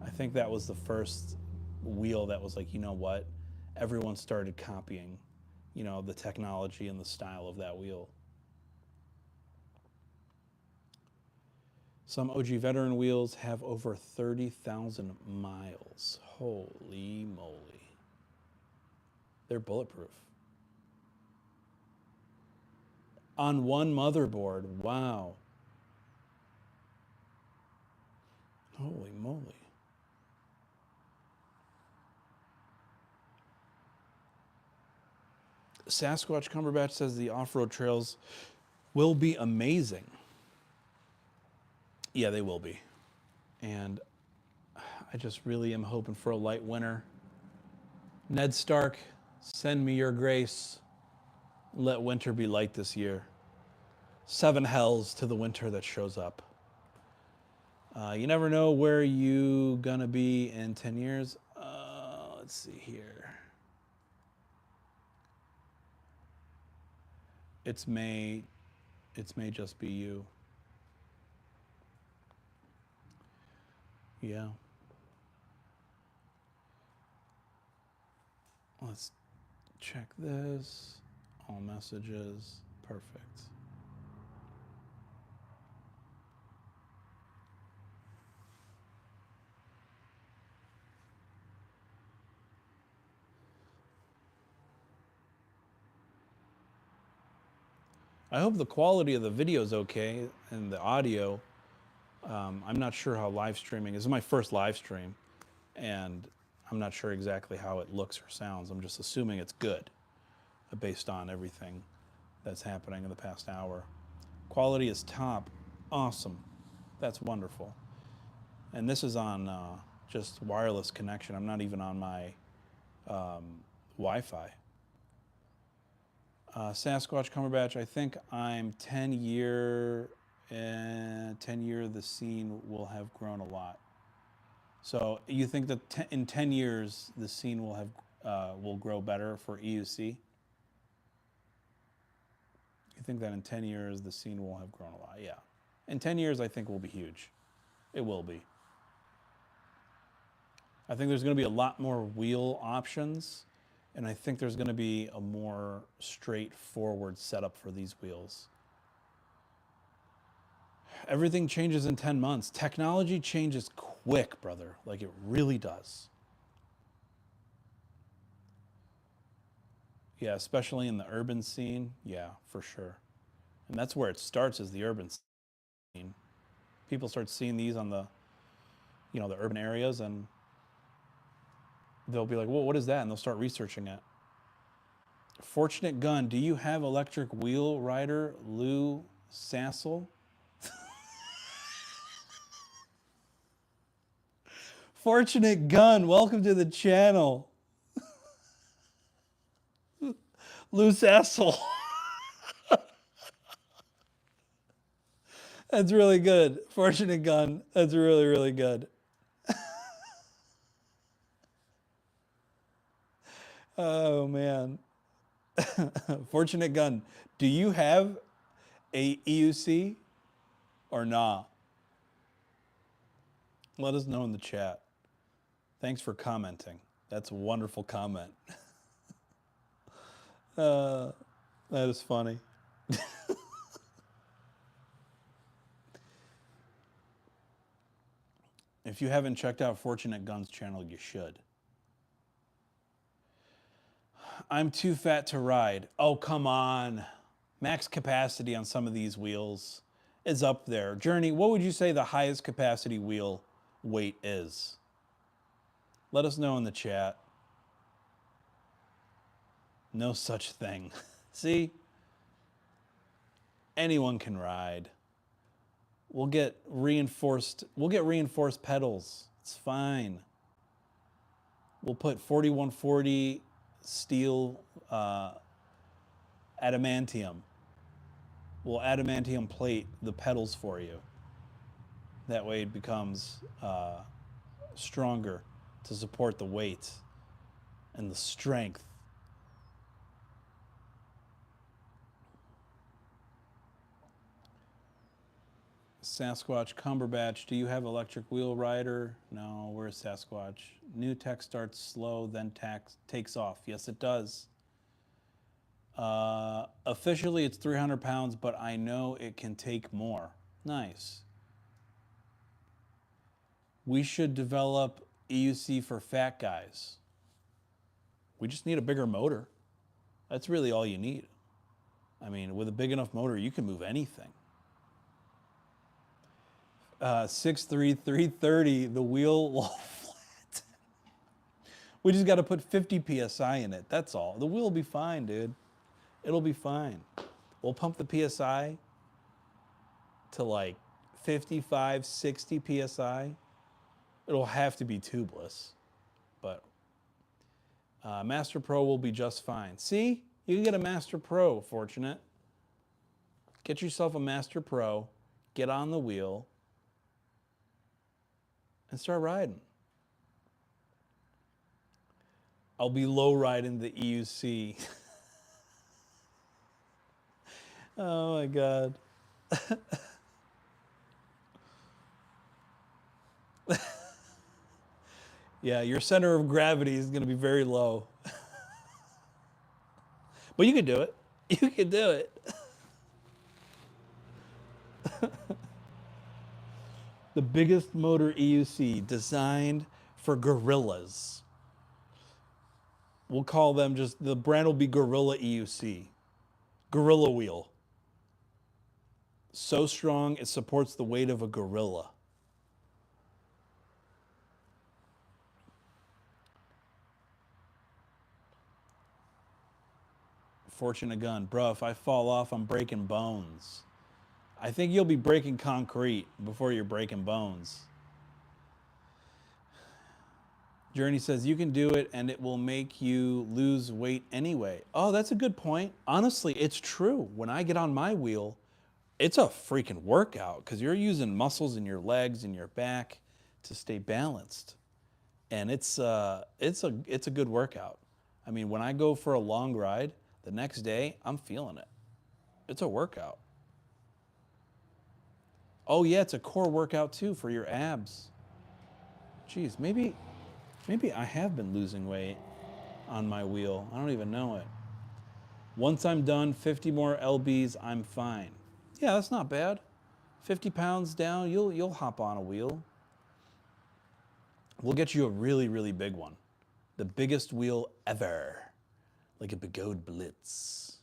I think that was the first wheel that was like, you know what? Everyone started copying, the technology and the style of that wheel. Some OG veteran wheels have over 30,000 miles. Holy moly. They're bulletproof. On one motherboard. Wow. Holy moly. Sasquatch Cumberbatch says the off-road trails will be amazing. Yeah, they will be. And I just really am hoping for a light winter. Ned Stark, send me your grace. Let winter be light this year. 7 hells to the winter that shows up. You never know where you gonna be in 10 years. Let's see here. It may just be you. Yeah. Let's check this. All messages. Perfect. I hope the quality of the video is okay and the audio. I'm not sure how live streaming is. This is my first live stream, and I'm not sure exactly how it looks or sounds. I'm just assuming it's good based on everything that's happening in the past hour. Quality is top. Awesome. That's wonderful. And this is on just wireless connection. I'm not even on my Wi-Fi. Sasquatch Cumberbatch, I think I'm 10 year the scene will have grown a lot. So you think that in 10 years the scene will grow better for EUC? You think that in 10 years the scene will have grown a lot? Yeah. In 10 years I think will be huge. It will be. I think there's going to be a lot more wheel options, and I think there's going to be a more straightforward setup for these wheels. Everything changes in 10 months. Technology changes quick, brother. Like it really does. Yeah, especially in the urban scene. Yeah, for sure. And that's where it starts, is the urban scene. People start seeing these on the urban areas, and they'll be like, well, what is that? And they'll start researching it. Fortunate Gun, do you have electric wheel rider, Lou Sassel? Fortunate Gun, welcome to the channel. Lou Sassel. That's really good. Fortunate Gun, that's really, really good. Oh, man. Fortunate Gun, do you have a EUC or nah? Let us know in the chat. Thanks for commenting. That's a wonderful comment. That is funny. If you haven't checked out Fortunate Gun's channel, you should. I'm too fat to ride. Oh, come on. Max capacity on some of these wheels is up there. Journey, what would you say the highest capacity wheel weight is? Let us know in the chat. No such thing. See? Anyone can ride. We'll get reinforced pedals. It's fine. We'll put 4140 steel adamantium. We'll adamantium plate the pedals for you. That way it becomes stronger to support the weight and the strength. Sasquatch Cumberbatch, do you have electric wheel rider? No, where's Sasquatch? New tech starts slow, then takes off. Yes, it does. Officially, it's 300 pounds, but I know it can take more. Nice. We should develop EUC for fat guys. We just need a bigger motor. That's really all you need. I mean, with a big enough motor, you can move anything. 6'3", 330, the wheel will flat. We just got to put 50 PSI in it. That's all. The wheel will be fine, dude. It'll be fine. We'll pump the PSI to like 55, 60 PSI. It'll have to be tubeless, but Master Pro will be just fine. See, you can get a Master Pro, Fortunate. Get yourself a Master Pro, get on the wheel, and start riding. I'll be low riding the EUC. Oh my God. Yeah, your center of gravity is going to be very low. But you can do it. You can do it. The biggest motor EUC designed for gorillas. We'll call them just, the brand will be Gorilla EUC. Gorilla wheel. So strong, it supports the weight of a gorilla. Fortunate Gun. Bro, if I fall off, I'm breaking bones. I think you'll be breaking concrete before you're breaking bones. Journey says, you can do it and it will make you lose weight anyway. Oh, that's a good point. Honestly, it's true. When I get on my wheel, it's a freaking workout because you're using muscles in your legs and your back to stay balanced. And it's a good workout. I mean, when I go for a long ride, the next day, I'm feeling it. It's a workout. Oh yeah, it's a core workout too for your abs. Geez, maybe I have been losing weight on my wheel. I don't even know it. Once I'm done, 50 more lbs, I'm fine. Yeah, that's not bad. 50 pounds down, you'll hop on a wheel. We'll get you a really, really big one. The biggest wheel ever. Like a Begode Blitz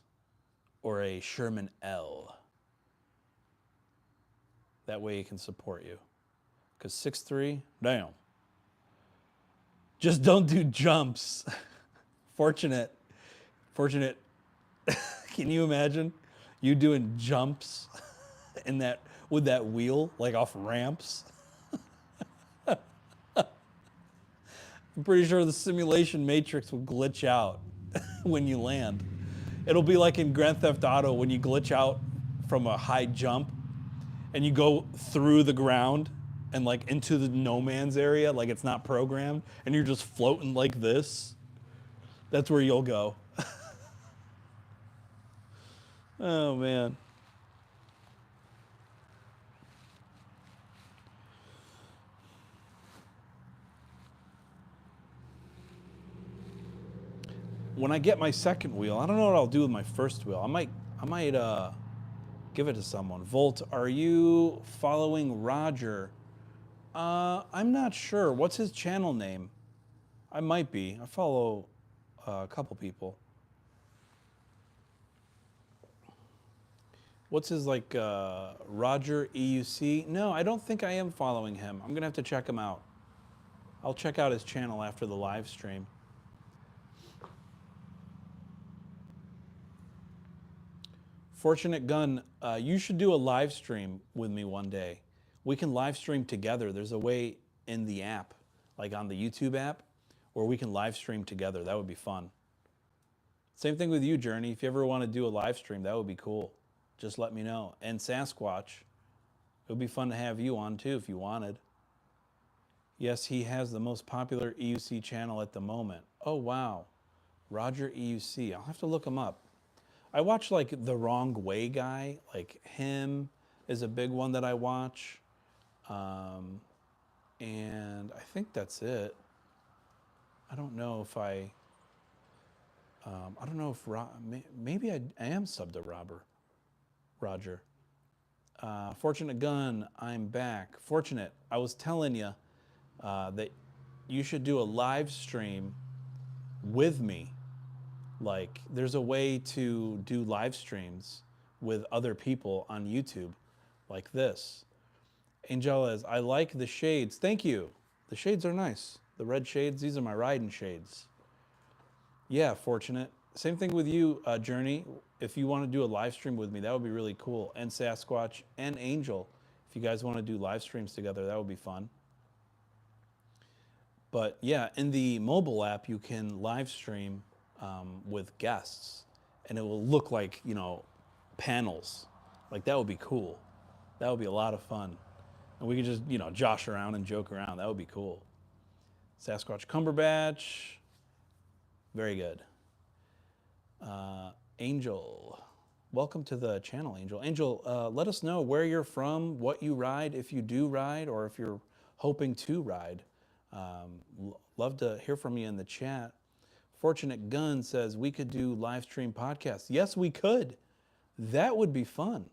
or a Sherman L. That way it can support you. Because 6'3", damn. Just don't do jumps. Fortunate. Can you imagine you doing jumps in that with that wheel, like off ramps? I'm pretty sure the simulation matrix will glitch out when you land. It'll be like in Grand Theft Auto when you glitch out from a high jump and you go through the ground and like into the no man's area, like it's not programmed, and you're just floating like this. That's where you'll go. Oh man. When I get my second wheel, I don't know what I'll do with my first wheel. I might give it to someone. Volt, are you following Roger? I'm not sure. What's his channel name? I might be. I follow a couple people. What's his like Roger EUC? No, I don't think I am following him. I'm gonna have to check him out. I'll check out his channel after the live stream. Fortunate Gun, you should do a live stream with me one day. We can live stream together. There's a way in the app, like on the YouTube app, where we can live stream together. That would be fun. Same thing with you, Journey. If you ever want to do a live stream, that would be cool. Just let me know. And Sasquatch, it would be fun to have you on too if you wanted. Yes, he has the most popular EUC channel at the moment. Oh, wow. Roger EUC. I'll have to look him up. I watch like The Wrong Way Guy, like him is a big one that I watch. And I think that's it. I don't know if maybe I am subbed to Roger. Fortunate Gun, I'm back. Fortunate, I was telling you, that you should do a live stream with me. Like, there's a way to do live streams with other people on YouTube like this. Angela, I like the shades. Thank you. The shades are nice. The red shades, these are my riding shades. Yeah, Fortunate. Same thing with you, Journey. If you want to do a live stream with me, that would be really cool. And Sasquatch and Angel, if you guys want to do live streams together, that would be fun. But yeah, in the mobile app, you can live stream with guests, and it will look like, panels. Like, that would be cool. That would be a lot of fun. And we could just, josh around and joke around. That would be cool. Sasquatch Cumberbatch. Very good. Angel. Welcome to the channel, Angel. Angel, let us know where you're from, what you ride, if you do ride, or if you're hoping to ride. Love to hear from you in the chat. Fortunate Gun says we could do live stream podcasts. Yes, we could. That would be fun.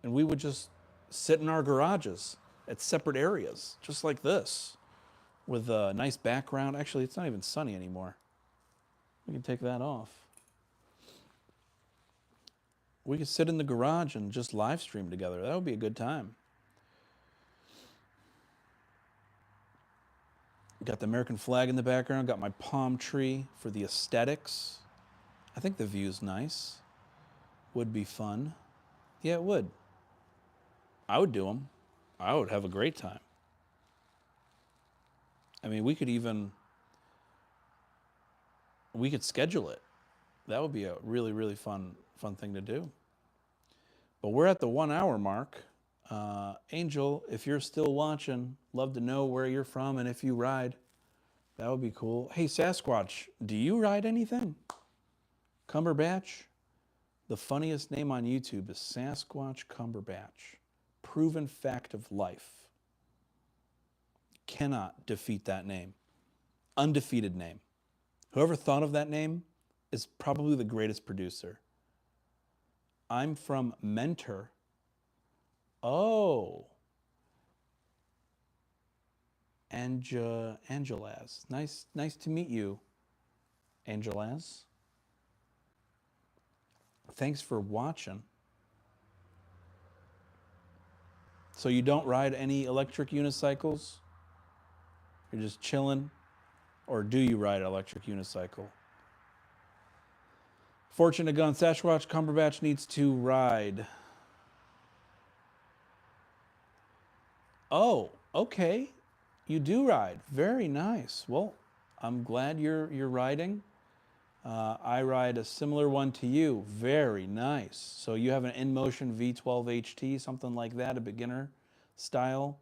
And we would just sit in our garages at separate areas, just like this, with a nice background. Actually, it's not even sunny anymore. We can take that off. We could sit in the garage and just live stream together. That would be a good time. Got the American flag in the background. Got my palm tree for the aesthetics. I think the view's nice. Would be fun. Yeah, it would. I would do them. I would have a great time. I mean, we could schedule it. That would be a really, really fun thing to do. But we're at the 1 hour mark. Angel, if you're still watching, love to know where you're from and if you ride. That would be cool. Hey, Sasquatch, do you ride anything? Cumberbatch? The funniest name on YouTube is Sasquatch Cumberbatch. Proven fact of life. Cannot defeat that name. Undefeated name. Whoever thought of that name is probably the greatest producer. I'm from Mentor. Oh. Angelaz. Nice to meet you, Angelaz. Thanks for watching. So you don't ride any electric unicycles? You're just chilling? Or do you ride an electric unicycle? Fortunate Gun, Sasquatch Cumberbatch needs to ride. Oh, okay. You do ride. Very nice. Well, I'm glad you're riding. I ride a similar one to you. Very nice. So you have an InMotion V12 HT, something like that, a beginner style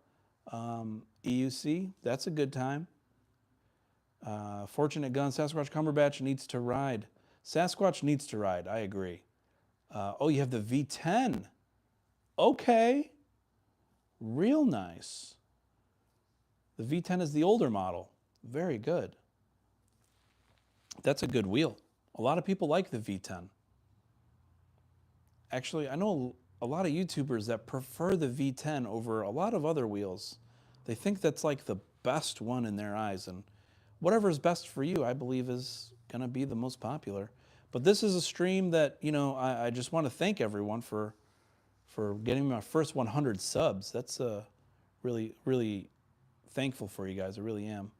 EUC. That's a good time. Fortunate Gun, Sasquatch Cumberbatch needs to ride. Sasquatch needs to ride. I agree. Oh, you have the V10. Okay. Real nice. The V10 is the older model. Very good. That's a good wheel. A lot of people like the V10. Actually, I know a lot of YouTubers that prefer the V10 over a lot of other wheels. They think that's like the best one in their eyes. And whatever is best for you, I believe, is going to be the most popular. But this is a stream that, I just want to thank everyone for getting my first 100 subs. That's really, really thankful for you guys. I really am.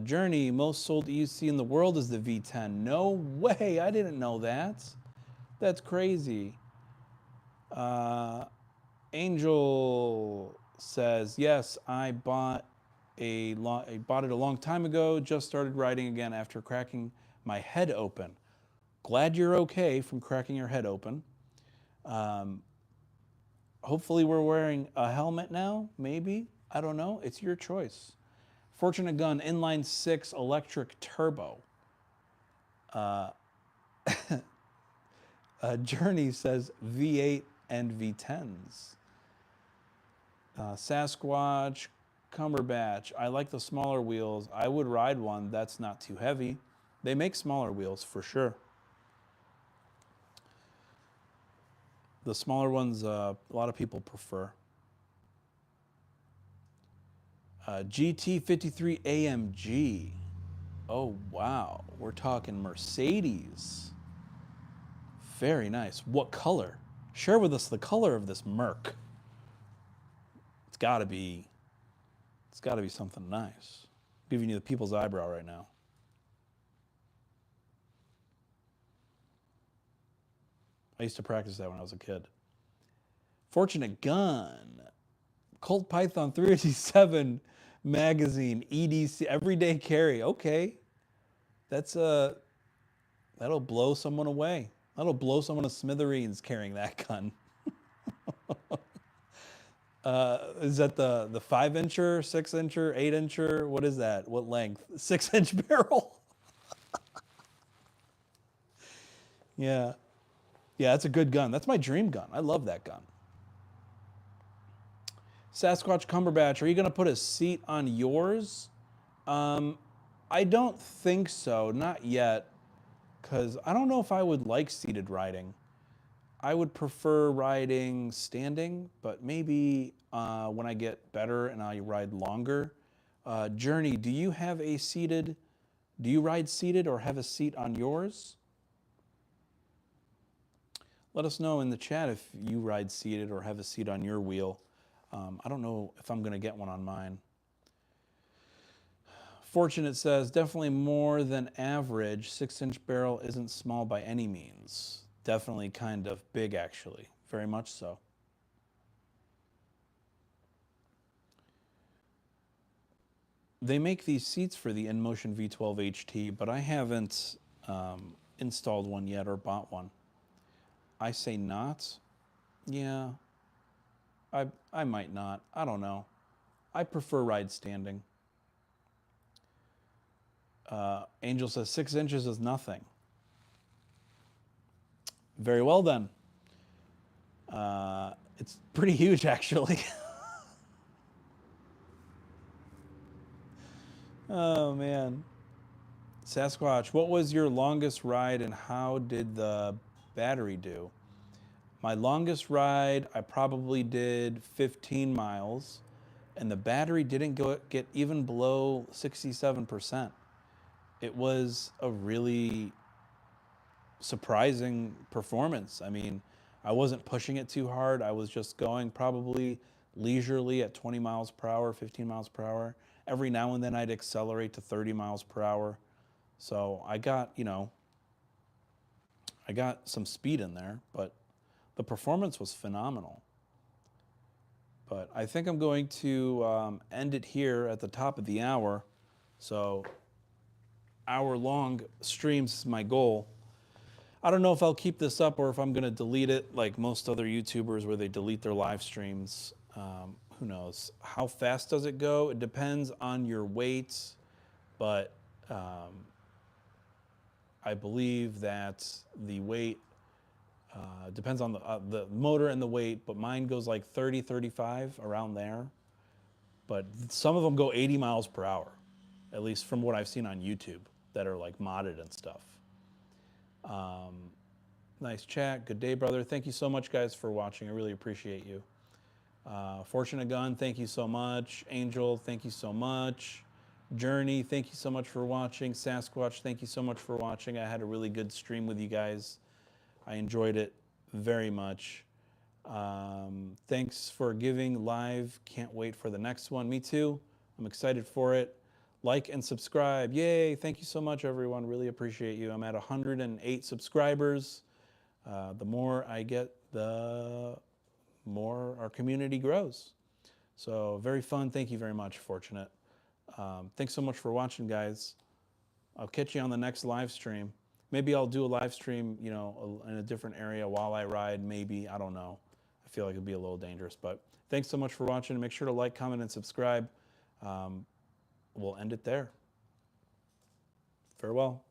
Journey, most sold EUC in the world is the V10. No way, I didn't know that. That's crazy. Angel says, yes, I bought it a long time ago, just started riding again after cracking my head open. Glad you're okay from cracking your head open. Hopefully we're wearing a helmet now, maybe. I don't know, it's your choice. Fortunate Gun, inline 6 electric turbo. Journey says V8 and V10s. Sasquatch, Cumberbatch, I like the smaller wheels. I would ride one that's not too heavy. They make smaller wheels for sure. The smaller ones, a lot of people prefer. GT53 AMG. Oh, wow. We're talking Mercedes. Very nice. What color? Share with us the color of this Merc. It's got to be something nice. I'm giving you the people's eyebrow right now. I used to practice that when I was a kid. Fortunate Gun. Colt Python 387 magazine, EDC, everyday carry. Okay. That'll blow someone away. That'll blow someone to smithereens carrying that gun. Is that the 5-incher, 6-incher, 8-incher? What is that? What length? 6-inch barrel. Yeah. Yeah, that's a good gun. That's my dream gun. I love that gun. Sasquatch Cumberbatch, are you going to put a seat on yours? I don't think so. Not yet. Because I don't know if I would like seated riding. I would prefer riding standing, but maybe when I get better and I ride longer. Journey, do you ride seated or have a seat on yours? Let us know in the chat if you ride seated or have a seat on your wheel. I don't know if I'm going to get one on mine. Fortunate says, definitely more than average. 6-inch barrel isn't small by any means. Definitely kind of big, actually. Very much so. They make these seats for the InMotion V12 HT, but I haven't installed one yet or bought one. I say not. Yeah. I might not. I don't know. I prefer ride standing. Angel says 6 inches is nothing. Very well then. It's pretty huge, actually. Oh, man. Sasquatch, what was your longest ride and how did the battery do? My longest ride, I probably did 15 miles, and the battery didn't get even below 67%. It was a really surprising performance. I mean, I wasn't pushing it too hard. I was just going probably leisurely at 20 miles per hour, 15 miles per hour. Every now and then I'd accelerate to 30 miles per hour. So I got some speed in there, but the performance was phenomenal. But I think I'm going to end it here at the top of the hour. So hour-long streams is my goal. I don't know if I'll keep this up or if I'm going to delete it like most other YouTubers where they delete their live streams. Who knows? How fast does it go? It depends on your weight, but I believe that the weight depends on the motor and the weight, but mine goes like 30, 35, around there. But some of them go 80 miles per hour, at least from what I've seen on YouTube that are like modded and stuff. Nice chat. Good day, brother. Thank you so much, guys, for watching. I really appreciate you. Fortunate Gun, thank you so much. Angel, thank you so much. Journey, thank you so much for watching. Sasquatch, thank you so much for watching. I had a really good stream with you guys. I enjoyed it very much. Thanks for giving live. Can't wait for the next one. Me too. I'm excited for it. Like and subscribe. Yay. Thank you so much, everyone. Really appreciate you. I'm at 108 subscribers. The more I get, the more our community grows. So very fun. Thank you very much, Fortunate. Thanks so much for watching, guys. I'll catch you on the next live stream. Maybe I'll do a live stream, you know, in a different area while I ride. Maybe, I don't know. I feel like it'd be a little dangerous, but thanks so much for watching. Make sure to like, comment, and subscribe. We'll end it there. Farewell.